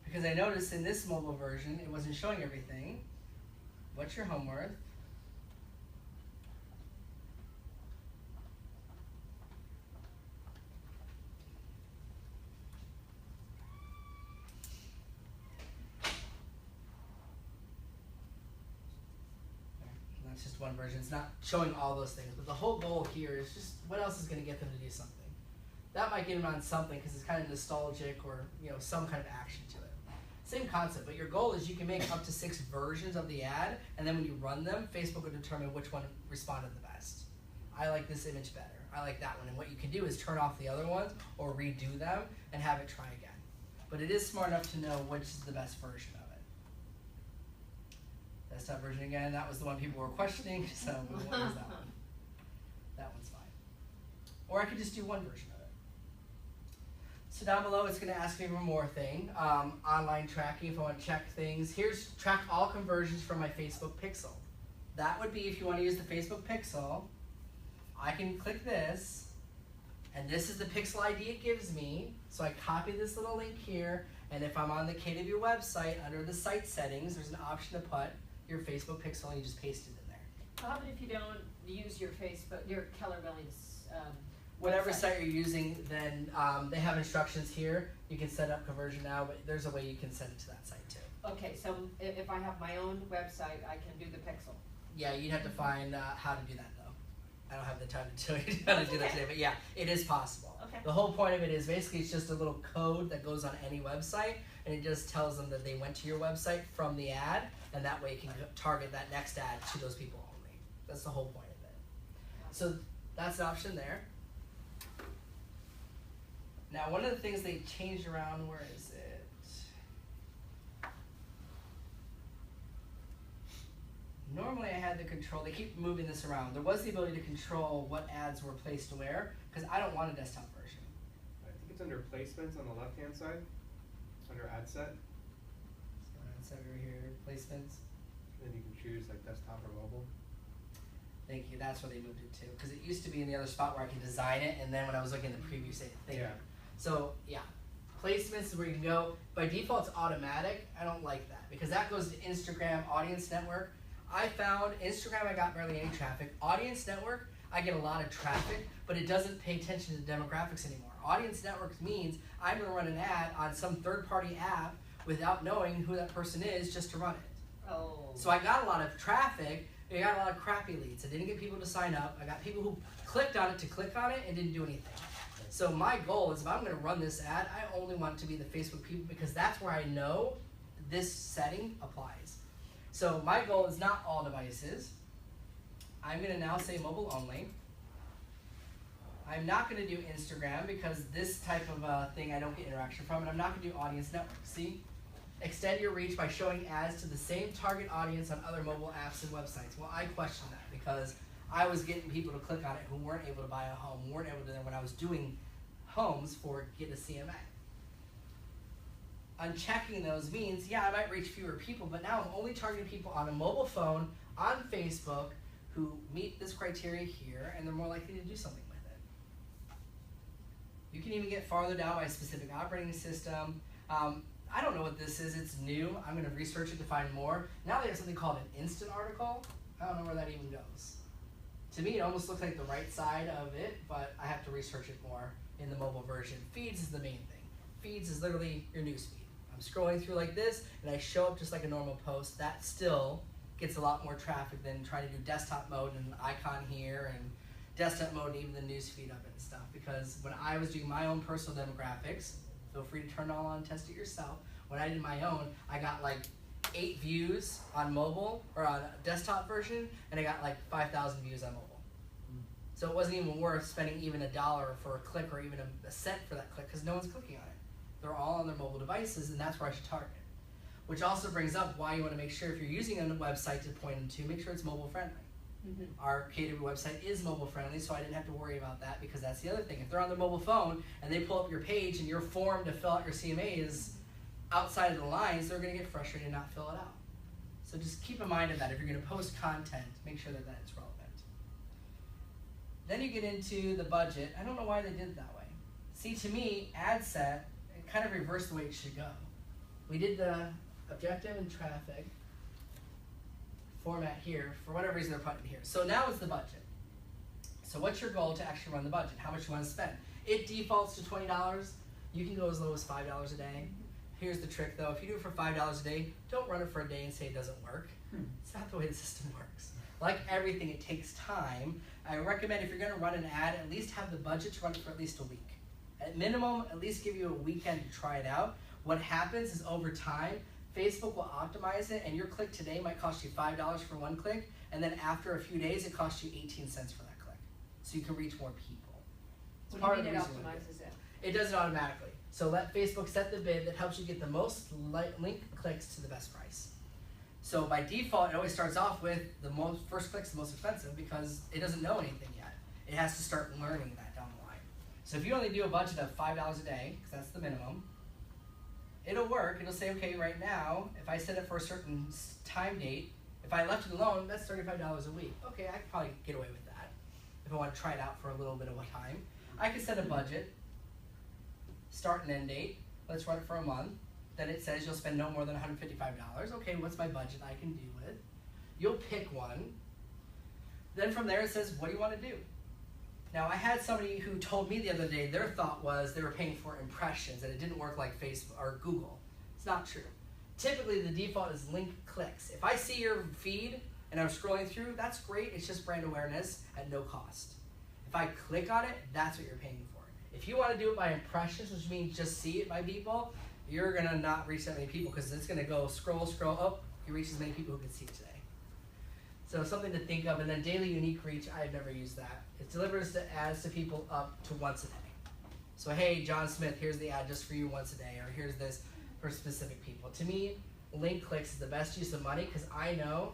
Because I noticed in this mobile version, it wasn't showing everything. What's your home worth? it's just one version. It's not showing all those things, but the whole goal here is just what else is going to get them to do something. That might get them on something because it's kind of nostalgic or some kind of action to it. Same concept, but your goal is you can make up to 6 versions of the ad, and then when you run them, Facebook will determine which one responded the best. I like this image better. I like that one. And what you can do is turn off the other ones or redo them and have it try again. But it is smart enough to know which is the best version of it. Desktop version again, that was the one people were questioning, so we won't use that one. That one's fine. Or I could just do one version of it. So down below it's going to ask me one more thing. Online tracking, if I want to check things. Here's track all conversions from my Facebook pixel. That would be if you want to use the Facebook pixel. I can click this, and this is the pixel ID it gives me. So I copy this little link here, and if I'm on the KW website, under the site settings, there's an option to put your Facebook pixel, and you just paste it in there. How about if you don't use your Facebook, your Keller Williams Whatever website? site you're using, then they have instructions here. You can set up conversion now, but there's a way you can send it to that site too. Okay, so if I have my own website, I can do the pixel. Yeah, you'd have to find how to do that though. I don't have the time to tell you how to do that today, but yeah, it is possible. Okay. The whole point of it is basically it's just a little code that goes on any website, and it just tells them that they went to your website from the ad, and that way you can target that next ad to those people only. That's the whole point of it. So that's an option there. Now, one of the things they changed around, where is it? Normally I had the control, they keep moving this around. There was the ability to control what ads were placed where, because I don't want a desktop version. I think it's under placements on the left-hand side, under ad set. So ad set over here, placements. Then you can choose like desktop or mobile. Thank you, that's where they moved it to. Because it used to be in the other spot where I could design it, and then when I was looking at the preview, say, thank you. So yeah, placements is where you can go. By default, it's automatic. I don't like that, because that goes to Instagram, Audience Network. I found Instagram, I got barely any traffic. Audience Network, I get a lot of traffic, but it doesn't pay attention to demographics anymore. Audience Network means I'm going to run an ad on some third-party app without knowing who that person is just to run it. Oh. So I got a lot of traffic, I got a lot of crappy leads. I didn't get people to sign up. I got people who clicked on it to click on it and didn't do anything. So my goal is if I'm going to run this ad, I only want it to be the Facebook people, because that's where I know this setting applies. So my goal is not all devices. I'm going to now say mobile only. I'm not going to do Instagram because this type of thing I don't get interaction from, and I'm not going to do Audience Network. See? Extend your reach by showing ads to the same target audience on other mobile apps and websites. Well, I question that because I was getting people to click on it who weren't able to buy a home, weren't able to, when I was doing homes for Get a CMA. Unchecking those means, yeah, I might reach fewer people, but now I'm only targeting people on a mobile phone, on Facebook, who meet this criteria here, and they're more likely to do something with it. You can even get farther down by a specific operating system. I don't know what this is, it's new. I'm going to research it to find more. Now they have something called an instant article. I don't know where that even goes. To me, it almost looks like the right side of it, but I have to research it more in the mobile version. Feeds is the main thing. Feeds is literally your news feed. I'm scrolling through like this, and I show up just like a normal post. That still gets a lot more traffic than trying to do desktop mode and an icon here, and desktop mode and even the news feed of it and stuff. Because when I was doing my own personal demographics, feel free to turn it all on and test it yourself. When I did my own, I got like 8 views on mobile, or on a desktop version, and I got like 5,000 views on mobile. So it wasn't even worth spending even $1 for a click or even a cent for that click, because no one's clicking on it. They're all on their mobile devices, and that's where I should target. Which also brings up why you want to make sure if you're using a website to point them to, make sure it's mobile friendly. Mm-hmm. Our KW website is mobile friendly, so I didn't have to worry about that, because that's the other thing. If they're on their mobile phone and they pull up your page and your form to fill out your CMA is outside of the lines, they're going to get frustrated and not fill it out. So just keep in mind of that. If you're going to post content, make sure that it's relevant. Then you get into the budget. I don't know why they did it that way. See, to me, ad set, it kind of reversed the way it should go. We did the objective and traffic format here. For whatever reason, they're putting it here. So now it's the budget. So what's your goal to actually run the budget? How much you want to spend? It defaults to $20. You can go as low as $5 a day. Here's the trick though. If you do it for $5 a day, don't run it for a day and say it doesn't work. It's not the way the system works. Like everything, it takes time. I recommend if you're gonna run an ad, at least have the budget to run it for at least a week. At minimum, at least give you a weekend to try it out. What happens is over time, Facebook will optimize it, and your click today might cost you $5 for one click, and then after a few days, it costs you 18 cents for that click. So you can reach more people. It's What part do you of mean the it reason we do optimizes it? it does it automatically. So let Facebook set the bid that helps you get the most link clicks to the best price. So by default, it always starts off with the first click's the most expensive because it doesn't know anything yet. It has to start learning that down the line. So if you only do a budget of $5 a day, because that's the minimum, it'll work. It'll say, okay, right now, if I set it for a certain time date, if I left it alone, that's $35 a week. Okay, I could probably get away with that if I want to try it out for a little bit of a time. I could set a budget, start and end date. Let's run it for a month. Then it says you'll spend no more than $155. Okay, what's my budget I can do with? You'll pick one. Then from there it says, what do you want to do? Now I had somebody who told me the other day their thought was they were paying for impressions and it didn't work like Facebook or Google. It's not true. Typically the default is link clicks. If I see your feed and I'm scrolling through, that's great. It's just brand awareness at no cost. If I click on it, that's what you're paying for. If you want to do it by impressions, which means just see it by people, you're going to not reach that many people because it's going to go scroll, up. You reach as many people who can see it today. So something to think of. And then daily unique reach, I've never used that. It delivers the ads to people up to once a day. So hey, John Smith, here's the ad just for you once a day, or here's this for specific people. To me, link clicks is the best use of money because I know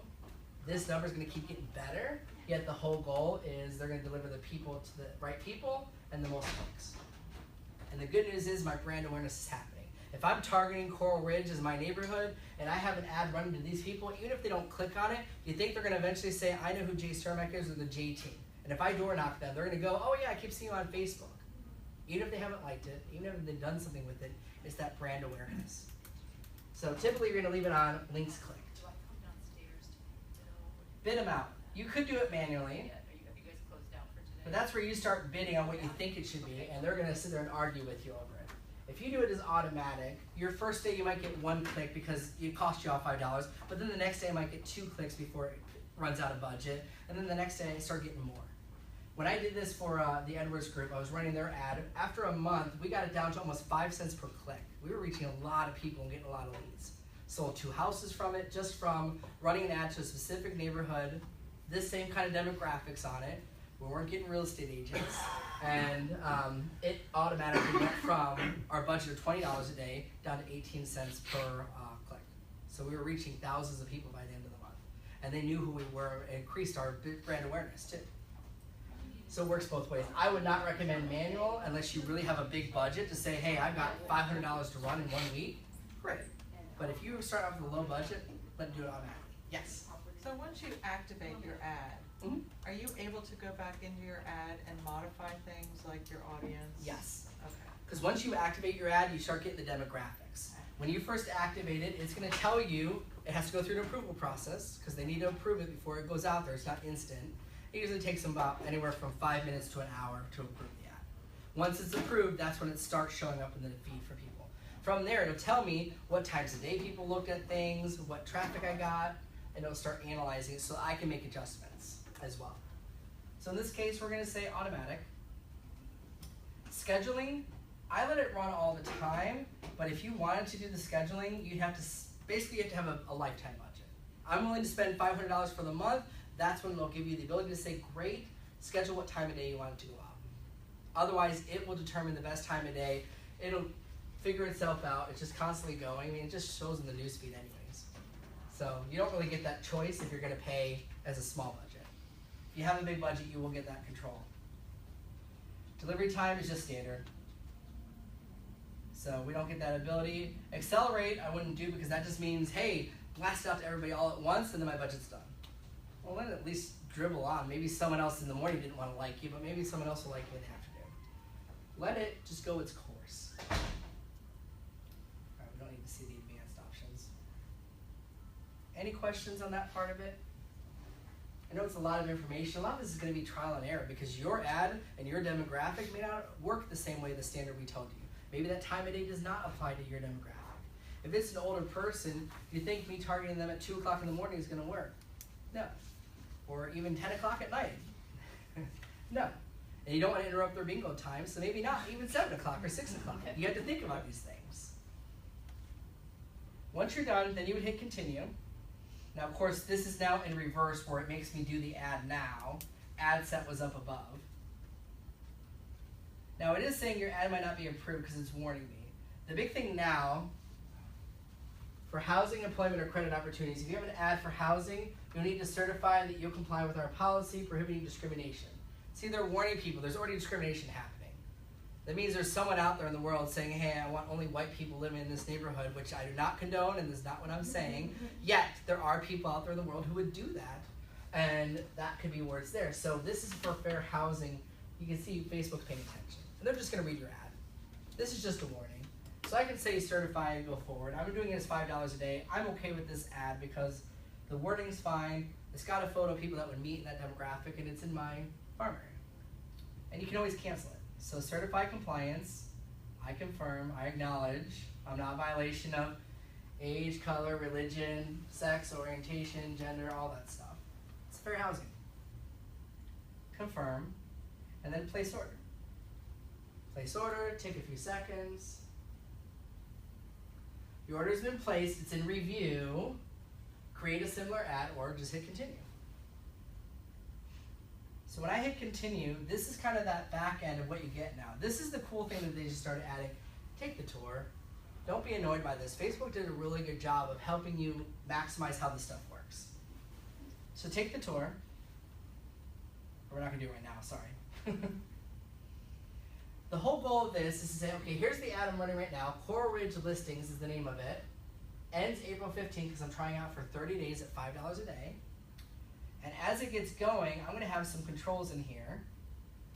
this number is going to keep getting better, yet the whole goal is they're going to deliver the people to the right people and the most clicks. And the good news is my brand awareness is happening. If I'm targeting Coral Ridge as my neighborhood and I have an ad running to these people, even if they don't click on it, you think they're going to eventually say, I know who Jay Cermak is or the J team. And if I door knock them, they're going to go, oh yeah, I keep seeing you on Facebook. Even if they haven't liked it, even if they've done something with it, it's that brand awareness. So typically you're going to leave it on links clicked. Do I come downstairs to Bid them out. You could do it manually, have you guys closed down for today? but that's where you start bidding on what you think it should be, and they're going to sit there and argue with you over it. If you do it as automatic, your first day you might get one click because it cost you all $5, but then the next day you might get 2 clicks before it runs out of budget, and then the next day I start getting more. When I did this for the Edwards group, I was running their ad. After a month, we got it down to almost 5 cents per click. We were reaching a lot of people and getting a lot of leads. Sold 2 houses from it, just from running an ad to a specific neighborhood, this same kind of demographics on it. We weren't getting real estate agents, and it automatically went from our budget of $20 a day down to 18 cents per click. So we were reaching thousands of people by the end of the month. And they knew who we were and increased our brand awareness too. So it works both ways. I would not recommend manual unless you really have a big budget to say, hey, I've got $500 to run in 1 week. Great. But if you start off with a low budget, let it do it automatically. Yes? So once you activate your ad, are you able to go back into your ad and modify things like your audience? Yes. Okay. Because once you activate your ad, you start getting the demographics. When you first activate it, it's going to tell you it has to go through an approval process because they need to approve it before it goes out there. It's not instant. It usually takes them about anywhere from 5 minutes to an hour to approve the ad. Once it's approved, that's when it starts showing up in the feed for people. From there, it'll tell me what times of day people looked at things, what traffic I got, and it'll start analyzing it so I can make adjustments as well. So in this case, we're going to say automatic. Scheduling, I let it run all the time, but if you wanted to do the scheduling, you'd have to, basically you have to have a lifetime budget. I'm willing to spend $500 for the month. That's when they'll give you the ability to say, great, schedule what time of day you want it to go out. Otherwise, it will determine the best time of day. It'll figure itself out. It's just constantly going. I mean, it just shows in the newsfeed anyways. So you don't really get that choice if you're going to pay as a small budget. If you have a big budget, you will get that control. Delivery time is just standard. So we don't get that ability. Accelerate, I wouldn't do because that just means, hey, blast out to everybody all at once and then my budget's done. Well, let it at least dribble on. Maybe someone else in the morning didn't want to like you, but maybe someone else will like you in the afternoon. Let it just go its course. All right, we don't need to see the advanced options. Any questions on that part of it? I know it's a lot of information. A lot of this is going to be trial and error because your ad and your demographic may not work the same way the standard we told you. Maybe that time of day does not apply to your demographic. If it's an older person, do you think me targeting them at 2 o'clock in the morning is going to work? No. or even 10 o'clock at night. No. And you don't want to interrupt their bingo time, so maybe not even 7 o'clock or 6 o'clock. You have to think about these things. Once you're done, then you would hit continue. Now, of course, this is now in reverse where it makes me do the ad now. Ad set was up above. Now, it is saying your ad might not be approved because it's warning me. The big thing now, for housing, employment, or credit opportunities, if you have an ad for housing, you'll need to certify that you'll comply with our policy prohibiting discrimination. See, they're warning people. There's already discrimination happening. That means there's someone out there in the world saying, hey, I want only white people living in this neighborhood, which I do not condone, and that's not what I'm saying. Yet, there are people out there in the world who would do that, and that could be where it's there. So this is for fair housing. You can see Facebook's paying attention. And they're just going to read your ad. This is just a warning. So I can say certify and go forward. I'm doing it as $5 a day. I'm okay with this ad because the wording's fine. It's got a photo of people that would meet in that demographic, and it's in my farm area. And you can always cancel it. So certify compliance, I confirm, I acknowledge, I'm not in violation of age, color, religion, sex, orientation, gender, all that stuff. It's fair housing. Confirm, and then place order. Place order, take a few seconds. Your order's been placed, it's in review. Create a similar ad or just hit continue. So when I hit continue, this is kind of that back end of what you get now. This is the cool thing that they just started adding. Take the tour. Don't be annoyed by this. Facebook did a really good job of helping you maximize how this stuff works. So take the tour. We're not going to do it right now, sorry. The whole goal of this is to say, okay, here's the ad I'm running right now. Coral Ridge Listings is the name of it. Ends April 15th because I'm trying out for 30 days at $5 a day. And as it gets going, I'm going to have some controls in here.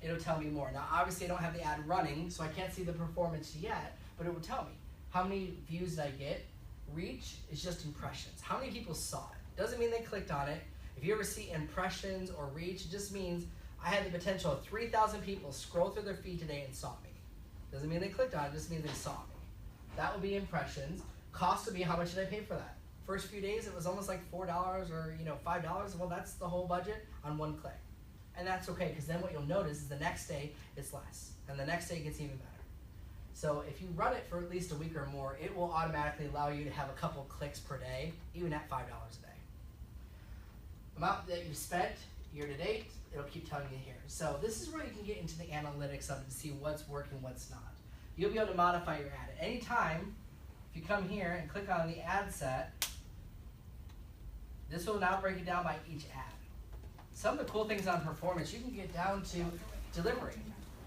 It'll tell me more. Now, obviously, I don't have the ad running, so I can't see the performance yet, but it will tell me how many views did I get. Reach is just impressions. How many people saw it? Doesn't mean they clicked on it. If you ever see impressions or reach, it just means I had the potential of 3,000 people scroll through their feed today and saw me. Doesn't mean they clicked on it, just means they saw me. That will be impressions. Cost would be how much did I pay for that? First few days, it was almost like $4 or $5. Well, that's the whole budget on one click. And that's okay, because then what you'll notice is the next day, it's less. And the next day gets even better. So if you run it for at least a week or more, it will automatically allow you to have a couple clicks per day, even at $5 a day. Amount that you spent year to date, it'll keep telling you here. So this is where you can get into the analytics of it to see what's working, what's not. You'll be able to modify your ad at any time. If you come here and click on the ad set, this will now break it down by each ad. Some of the cool things on performance, you can get down to delivery.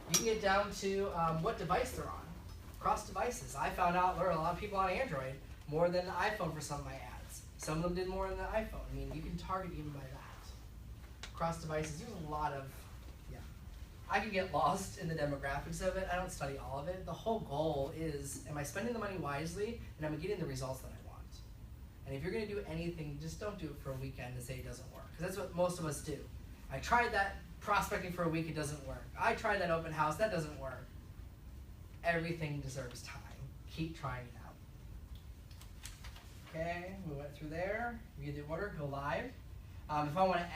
You can get down to what device they're on. Cross devices. I found out there are a lot of people on Android more than the iPhone for some of my ads. Some of them did more than the iPhone. I mean, you can target even by that. Cross devices, there's a lot of, I could get lost in the demographics of it. I don't study all of it. The whole goal is, am I spending the money wisely and am I getting the results that I want? And if you're going to do anything, just don't do it for a weekend and say it doesn't work. Because that's what most of us do. I tried that prospecting for a week, it doesn't work. I tried that open house, that doesn't work. Everything deserves time. Keep trying it out. Okay, we went through there. Read the order, go live. If I want to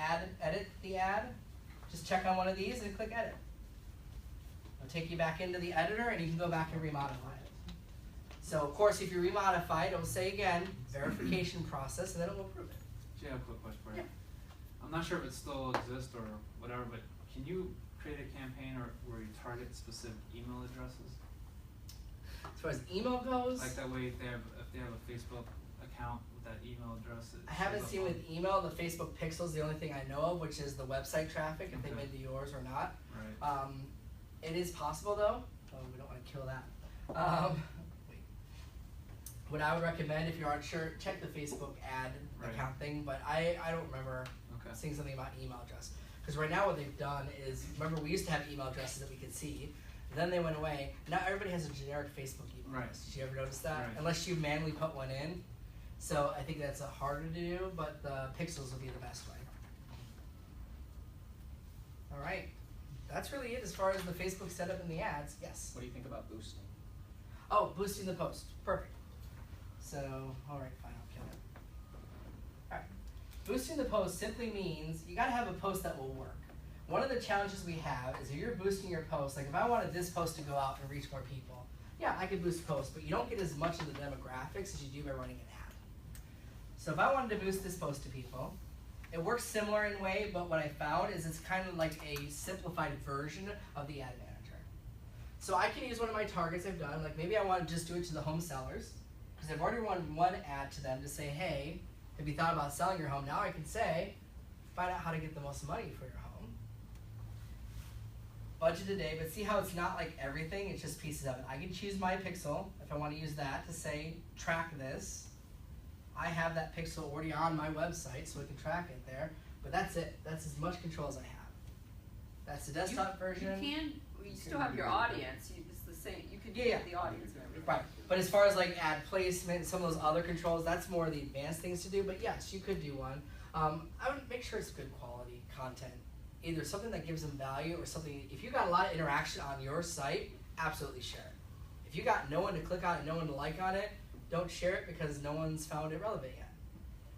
edit the ad, just check on one of these and click edit. It'll take you back into the editor and you can go back and remodify it. So of course if you remodify it, it'll say again, verification process, and then it will approve it. Jay, I have a quick question for you. Yeah. I'm not sure if it still exists or whatever, but can you create a campaign where you target specific email addresses? As far as email goes, Like that way if they have a Facebook account with that email address. I haven't seen with email. The Facebook pixel is the only thing I know of, which is the website traffic, if they made it yours or not. Right. It is possible though. Oh, we don't want to kill that. Wait. What I would recommend if you're unsure, check the Facebook ad account thing, but I don't remember seeing something about email address. Because right now what they've done is, remember we used to have email addresses that we could see, then they went away. Now everybody has a generic Facebook email address. Did you ever notice that? Right. Unless you manually put one in. So I think that's harder to do, but the pixels will be the best way. All right. That's really it as far as the Facebook setup and the ads. Yes? What do you think about boosting? Oh, boosting the post. Perfect. So, all right, fine, I'll kill it. All right. Boosting the post simply means you gotta have a post that will work. One of the challenges we have is if you're boosting your post, like if I wanted this post to go out and reach more people, yeah, I could boost posts, but you don't get as much of the demographics as you do by running an ad. So if I wanted to boost this post to people, it works similar in a way, but what I found is it's kind of like a simplified version of the ad manager. So I can use one of my targets I've done, like maybe I want to just do it to the home sellers, because I've already run one ad to them to say, hey, have you thought about selling your home? Now I can say, find out how to get the most money for your home. Budget a day, but see how it's not like everything, it's just pieces of it. I can choose my pixel, if I want to use that, to say, track this. I have that pixel already on my website, so we can track it there, but that's it. That's as much control as I have. That's the desktop version. You still have your audience, it's the same, you could do the audience and everything. Right, but as far as like ad placement, some of those other controls, that's more the advanced things to do, but yes, you could do one. I would make sure it's good quality content. Either something that gives them value or something, if you got a lot of interaction on your site, absolutely share it. If you got no one to click on it, no one to like on it, don't share it because no one's found it relevant yet.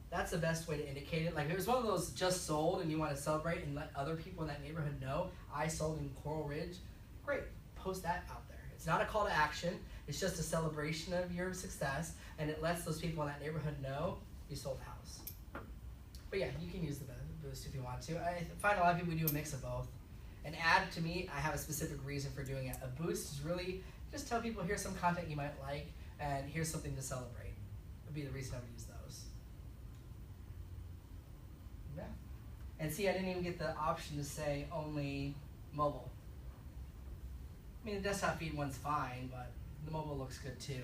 That's the best way to indicate it. Like if it was one of those just sold and you want to celebrate and let other people in that neighborhood know, I sold in Coral Ridge, great, post that out there. It's not a call to action, it's just a celebration of your success, and it lets those people in that neighborhood know you sold the house. But yeah, you can use the boost if you want to. I find a lot of people do a mix of both. An ad, to me, I have a specific reason for doing it. A boost is really just tell people here's some content you might like, and here's something to celebrate. Would be the reason I would use those. Yeah. And see, I didn't even get the option to say only mobile. I mean, the desktop feed one's fine, but the mobile looks good too.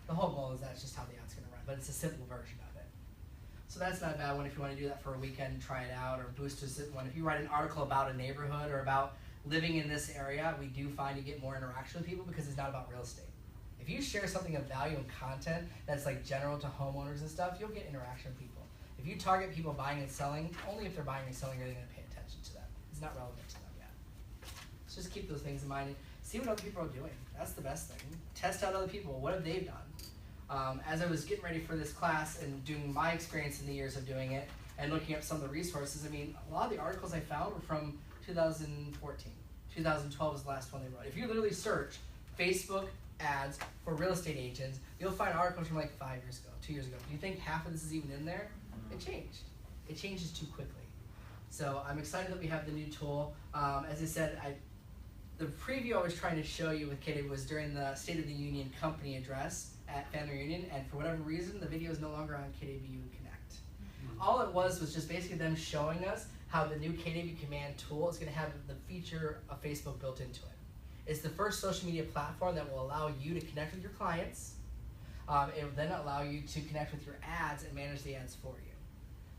The whole goal is that's just how the ad's gonna run, but it's a simple version of it. So that's not a bad one if you want to do that for a weekend, try it out, or boost one. If you write an article about a neighborhood or about living in this area, we do find you get more interaction with people because it's not about real estate. If you share something of value and content that's like general to homeowners and stuff, you'll get interaction with people. If you target people buying and selling, only if they're buying and selling are they going to pay attention to them. It's not relevant to them yet. So just keep those things in mind and see what other people are doing. That's the best thing. Test out other people. What have they done? As I was getting ready for this class and doing my experience in the years of doing it and looking up some of the resources, I mean, a lot of the articles I found were from 2014. 2012 was the last one they wrote. If you literally search Facebook ads for real estate agents, you'll find articles from like 5 years ago, 2 years ago. Do you think half of this is even in there? It changed. It changes too quickly. So I'm excited that we have the new tool. As I said, the preview I was trying to show you with Katie was during the State of the Union company address at Family Reunion, and for whatever reason, the video is no longer on KW Connect. All it was just basically them showing us how the new KW Command tool is going to have the feature of Facebook built into it. It's the first social media platform that will allow you to connect with your clients. It will then allow you to connect with your ads and manage the ads for you.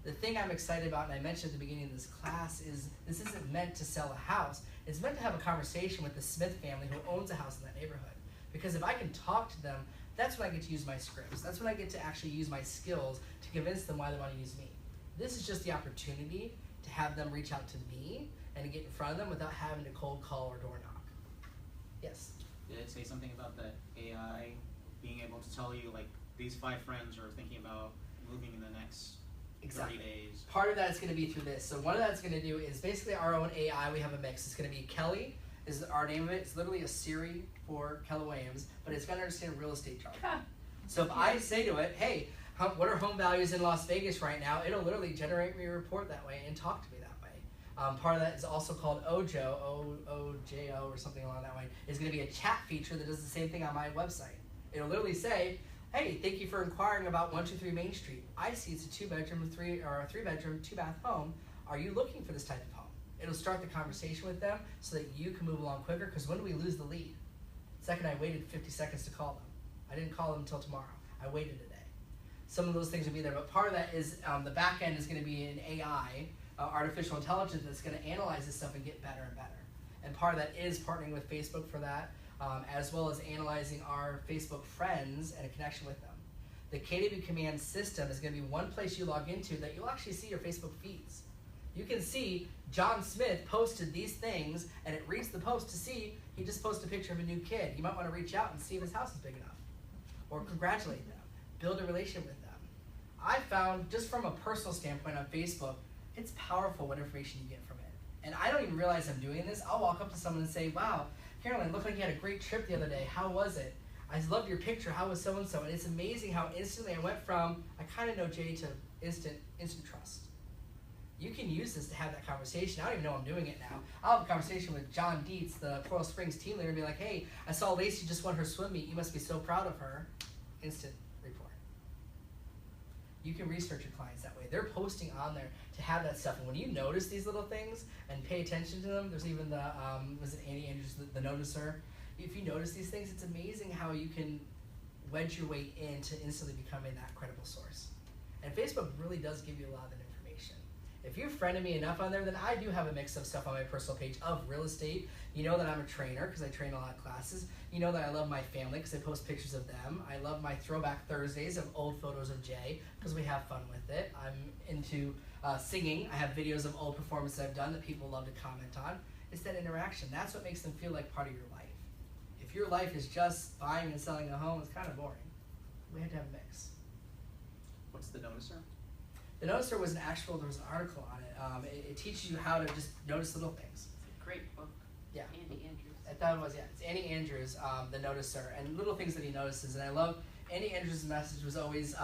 The thing I'm excited about, and I mentioned at the beginning of this class, is this isn't meant to sell a house. It's meant to have a conversation with the Smith family who owns a house in that neighborhood. Because if I can talk to them, that's when I get to use my scripts. That's when I get to actually use my skills to convince them why they want to use me. This is just the opportunity to have them reach out to me and to get in front of them without having to cold call or door knock. Yes? Did it say something about the AI being able to tell you, like, these 5 friends are thinking about moving in the next 30 days? Part of that is going to be through this. So one of that's going to do is basically our own AI. We have a mix. It's going to be Kelly is our name of it. It's literally a Siri for Keller Williams, but it's going to understand real estate jargon. So if I say to it, hey, what are home values in Las Vegas right now? It'll literally generate me a report that way and talk to me that way. Part of that is also called Ojo, O-O-J-O or something along that way. It's going to be a chat feature that does the same thing on my website. It'll literally say, hey, thank you for inquiring about 123 Main Street. I see it's a 2-bedroom, 3-bedroom, 2-bath home. Are you looking for this type of home? It'll start the conversation with them so that you can move along quicker, because when do we lose the lead? The second I waited 50 seconds to call them. I didn't call them until tomorrow. I waited a day. Some of those things will be there, but part of that is the back end is going to be an AI, artificial intelligence, that's going to analyze this stuff and get better and better. And part of that is partnering with Facebook for that, as well as analyzing our Facebook friends and a connection with them. The KW Command system is going to be one place you log into that you'll actually see your Facebook feeds. You can see John Smith posted these things, and it reads the post to see he just posted a picture of a new kid. You might want to reach out and see if his house is big enough, or congratulate them, build a relationship with them. I found, just from a personal standpoint on Facebook, it's powerful what information you get from it. And I don't even realize I'm doing this. I'll walk up to someone and say, wow, Caroline, looked like you had a great trip the other day. How was it? I loved your picture. How was so-and-so? And it's amazing how instantly I went from, I kind of know Jay, to instant trust. You can use this to have that conversation. I don't even know I'm doing it now. I'll have a conversation with John Dietz, the Coral Springs team leader, and be like, hey, I saw Lacey just won her swim meet. You must be so proud of her. Instant report. You can research your clients that way. They're posting on there to have that stuff. And when you notice these little things and pay attention to them, there's even the, was it Andy Andrews, the noticer? If you notice these things, it's amazing how you can wedge your way into instantly becoming that credible source. And Facebook really does give you a lot of that information. If you've friended me enough on there, then I do have a mix of stuff on my personal page of real estate. You know that I'm a trainer because I train a lot of classes. You know that I love my family because I post pictures of them. I love my Throwback Thursdays of old photos of Jay because we have fun with it. I'm into singing. I have videos of old performances I've done that people love to comment on. It's that interaction. That's what makes them feel like part of your life. If your life is just buying and selling a home, it's kind of boring. We have to have a mix. What's the noticer? The noticer was there was an article on it. It teaches you how to just notice little things. It's a great book. Yeah. Andy Andrews. I thought it was, yeah. It's Andy Andrews, the noticer, and little things that he notices. And I love Andy Andrews' message was always,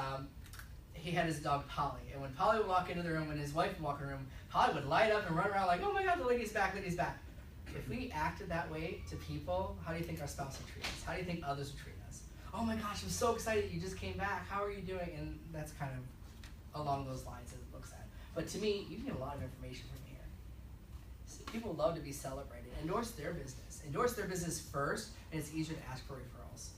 he had his dog Polly. And when Polly would walk into the room, when his wife would walk in the room, Polly would light up and run around like, oh my God, the lady's back, lady's back. If we acted that way to people, how do you think our spouse would treat us? How do you think others would treat us? Oh my gosh, I'm so excited you just came back. How are you doing? And that's kind of along those lines it looks at. But to me, you can get a lot of information from here. So people love to be celebrated. Endorse their business. Endorse their business first, and it's easier to ask for referrals.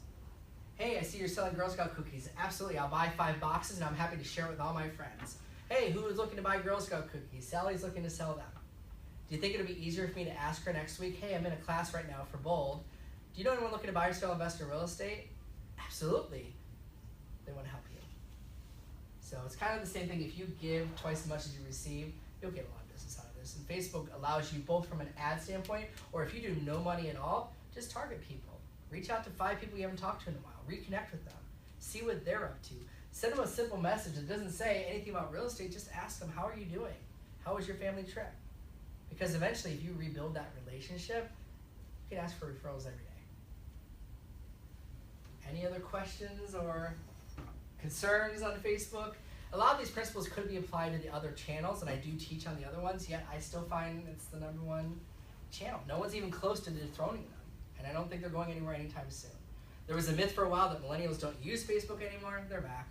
Hey, I see you're selling Girl Scout cookies. Absolutely, I'll buy 5 boxes, and I'm happy to share it with all my friends. Hey, who is looking to buy Girl Scout cookies? Sally's looking to sell them. Do you think it'll be easier for me to ask her next week, hey, I'm in a class right now for Bold. Do you know anyone looking to buy or sell investor real estate? Absolutely. They want to help you. So it's kind of the same thing. If you give twice as much as you receive, you'll get a lot of business out of this. And Facebook allows you both from an ad standpoint, or if you do no money at all, just target people. Reach out to 5 people you haven't talked to in a while. Reconnect with them. See what they're up to. Send them a simple message that doesn't say anything about real estate. Just ask them, how are you doing? How was your family trip? Because eventually, if you rebuild that relationship, you can ask for referrals every day. Any other questions or concerns on Facebook? A lot of these principles could be applied to the other channels, and I do teach on the other ones, yet I still find it's the #1 channel. No one's even close to dethroning them, and I don't think they're going anywhere anytime soon. There was a myth for a while that millennials don't use Facebook anymore. They're back.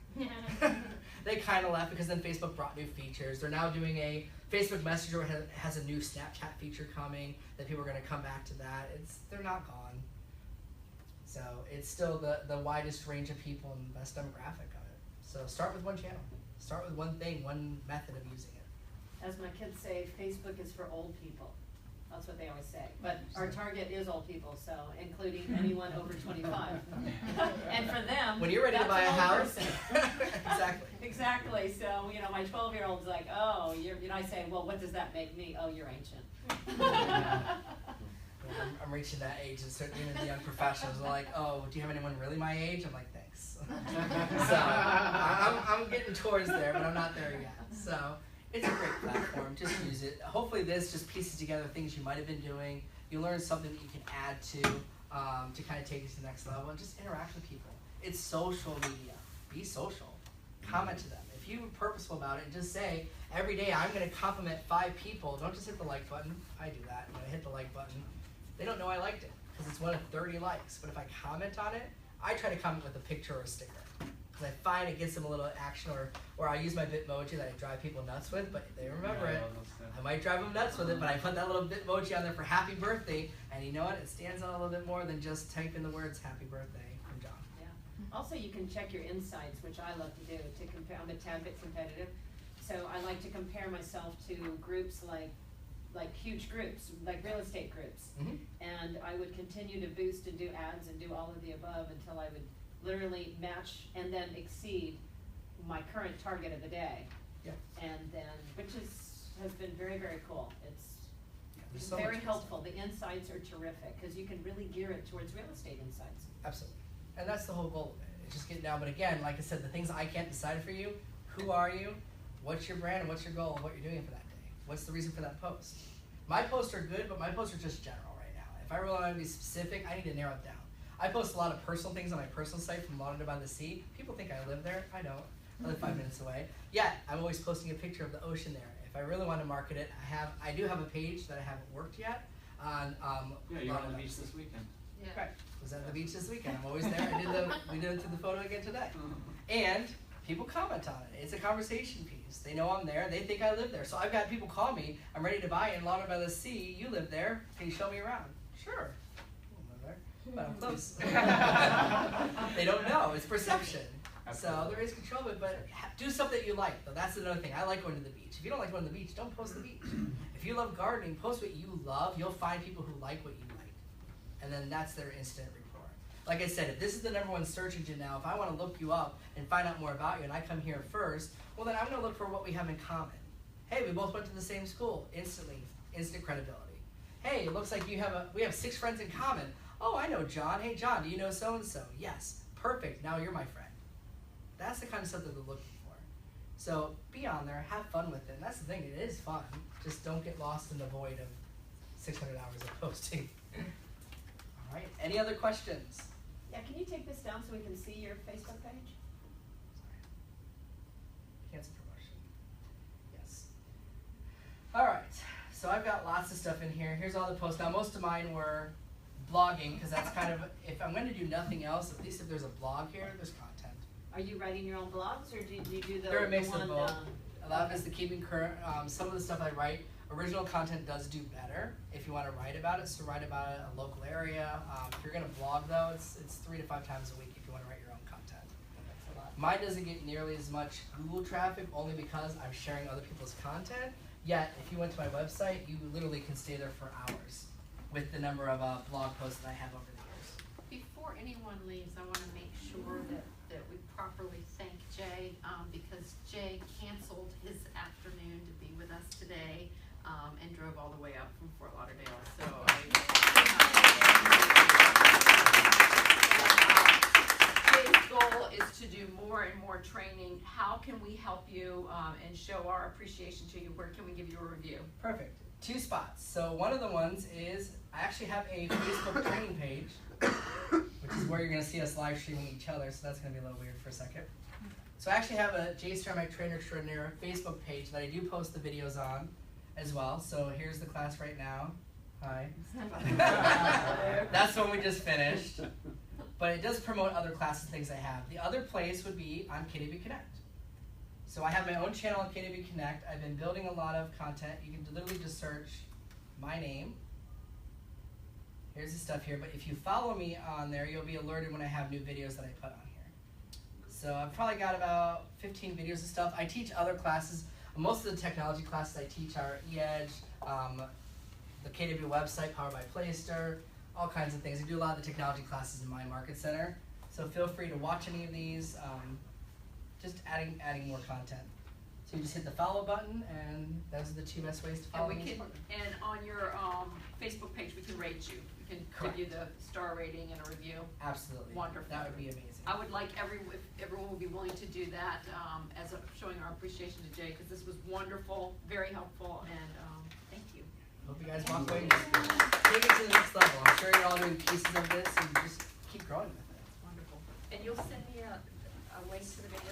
They kind of left because then Facebook brought new features. They're now doing a Facebook Messenger has a new Snapchat feature coming that people are going to come back to that. They're not gone. So it's still the widest range of people and the best demographic of it. So start with one channel. Start with one thing, one method of using it. As my kids say, Facebook is for old people. That's what they always say. But our target is old people, so including anyone over 25. And for them, when you're ready to buy a house, exactly. Exactly. So my 12-year-old's like, oh, I say, well, what does that make me? Oh, you're ancient. I'm reaching that age, and certainly the young professionals are like, oh, do you have anyone really my age? I'm like, thanks. So I'm getting towards there, but I'm not there yet. So it's a great platform. Just use it. Hopefully this just pieces together things you might have been doing. You learn something that you can add to kind of take you to the next level, and just interact with people. It's social media. Be social. Comment to them. If you're purposeful about it, just say, every day I'm going to compliment 5 people. Don't just hit the like button. I do that. Hit the like button. They don't know I liked it because it's one of 30 likes. But if I comment on it, I try to comment with a picture or a sticker. Because I find it gets them a little action, or I use my Bitmoji that I drive people nuts with, but they remember it. I might drive them nuts with it, but I put that little Bitmoji on there for happy birthday, and you know what? It stands out a little bit more than just typing the words happy birthday from John. Yeah. Also, you can check your insights, which I love to do, to compare. I'm a tad bit competitive, so I like to compare myself to groups like huge groups, like real estate groups. Mm-hmm. And I would continue to boost and do ads and do all of the above until I would literally match and then exceed my current target of the day. Yeah. And then, which has been very, very cool. It's so very much helpful. The insights are terrific because you can really gear it towards real estate insights. Absolutely. And that's the whole goal of it. It's just getting down. But again, like I said, the things I can't decide for you, Who are you? What's your brand? What's your goal? What you're doing for that day? What's the reason for that post? My posts are good, but my posts are just general right now. If I really want to be specific, I need to narrow it down. I post a lot of personal things on my personal site from Lauderdale by the Sea. People think I live there. I don't. I live 5 minutes away. Yet, I'm always posting a picture of the ocean there. If I really want to market it, I do have a page that I haven't worked yet on Yeah, you're on the beach this weekend. Yeah. Right. Was at the beach this weekend. I'm always there. We did it through the photo again today. And people comment on it. It's a conversation piece. They know I'm there. They think I live there. So I've had people call me. I'm ready to buy in Lauderdale by the Sea. You live there. Can you show me around? Sure. I don't live there, but I'm close. They don't know. It's perception. So there is control of it, but do something that you like, though. That's another thing. I like going to the beach. If you don't like going to the beach, don't post the beach. If you love gardening, post what you love. You'll find people who like what you like. And then that's their instant report. Like I said, if this is the #1 search engine now, if I want to look you up and find out more about you, and I come here first, well, then I'm going to look for what we have in common. Hey, we both went to the same school. Instantly, instant credibility. Hey, it looks like we have 6 friends in common. Oh, I know John. Hey, John, do you know so-and-so? Yes. Perfect. Now you're my friend. That's the kind of stuff that they're looking for. So be on there, have fun with it. And that's the thing, it is fun. Just don't get lost in the void of 600 hours of posting. All right, any other questions? Yeah, can you take this down so we can see your Facebook page? Cancel promotion. Yes. All right, so I've got lots of stuff in here. Here's all the posts. Now, most of mine were blogging, because that's kind of, if I'm going to do nothing else, at least if there's a blog here, there's content. Are you writing your own blogs, or do you do the They're a mix one? of both. A lot of it is the keeping current. Some of the stuff I write, original content does do better if you want to write about it. So write about it, a local area. If you're going to blog, though, it's 3 to 5 times a week if you want to write your own content. That's a lot. Mine doesn't get nearly as much Google traffic, only because I'm sharing other people's content. Yet, if you went to my website, you literally can stay there for hours with the number of blog posts that I have over the years. Before anyone leaves, I want to make sure that we properly thank Jay, because Jay canceled his afternoon to be with us today, and drove all the way up from Fort Lauderdale. So Jay's goal is to do more and more training. How can we help you and show our appreciation to you? Where can we give you a review? Perfect. 2 spots. So one of the ones is I actually have a Facebook training page, which is where you're going to see us live streaming each other, so that's going to be a little weird for a second. So I actually have a Cermak Trainer Extraordinaire Facebook page that I do post the videos on as well. So here's the class right now. Hi. That's one we just finished. But it does promote other classes, things I have. The other place would be on KW Connect. So I have my own channel on KW Connect. I've been building a lot of content. You can literally just search my name. Here's the stuff here, but if you follow me on there, you'll be alerted when I have new videos that I put on here. So I've probably got about 15 videos of stuff. I teach other classes. Most of the technology classes I teach are eEdge, the KW website, powered by Playster, all kinds of things. I do a lot of the technology classes in my market center. So feel free to watch any of these, just adding more content. So you just hit the follow button, and those are the 2 best ways to follow me. And on your Facebook page, we can rate you. We can Correct. give you the star rating and a review. Absolutely. Wonderful. That would be amazing. I would like if everyone would be willing to do that as showing our appreciation to Jay, because this was wonderful, very helpful, and thank you. Hope you guys walk away and just take it to the next level. I'm sure you're all doing pieces of this and just keep growing with it. Wonderful. And you'll send me a link to the video?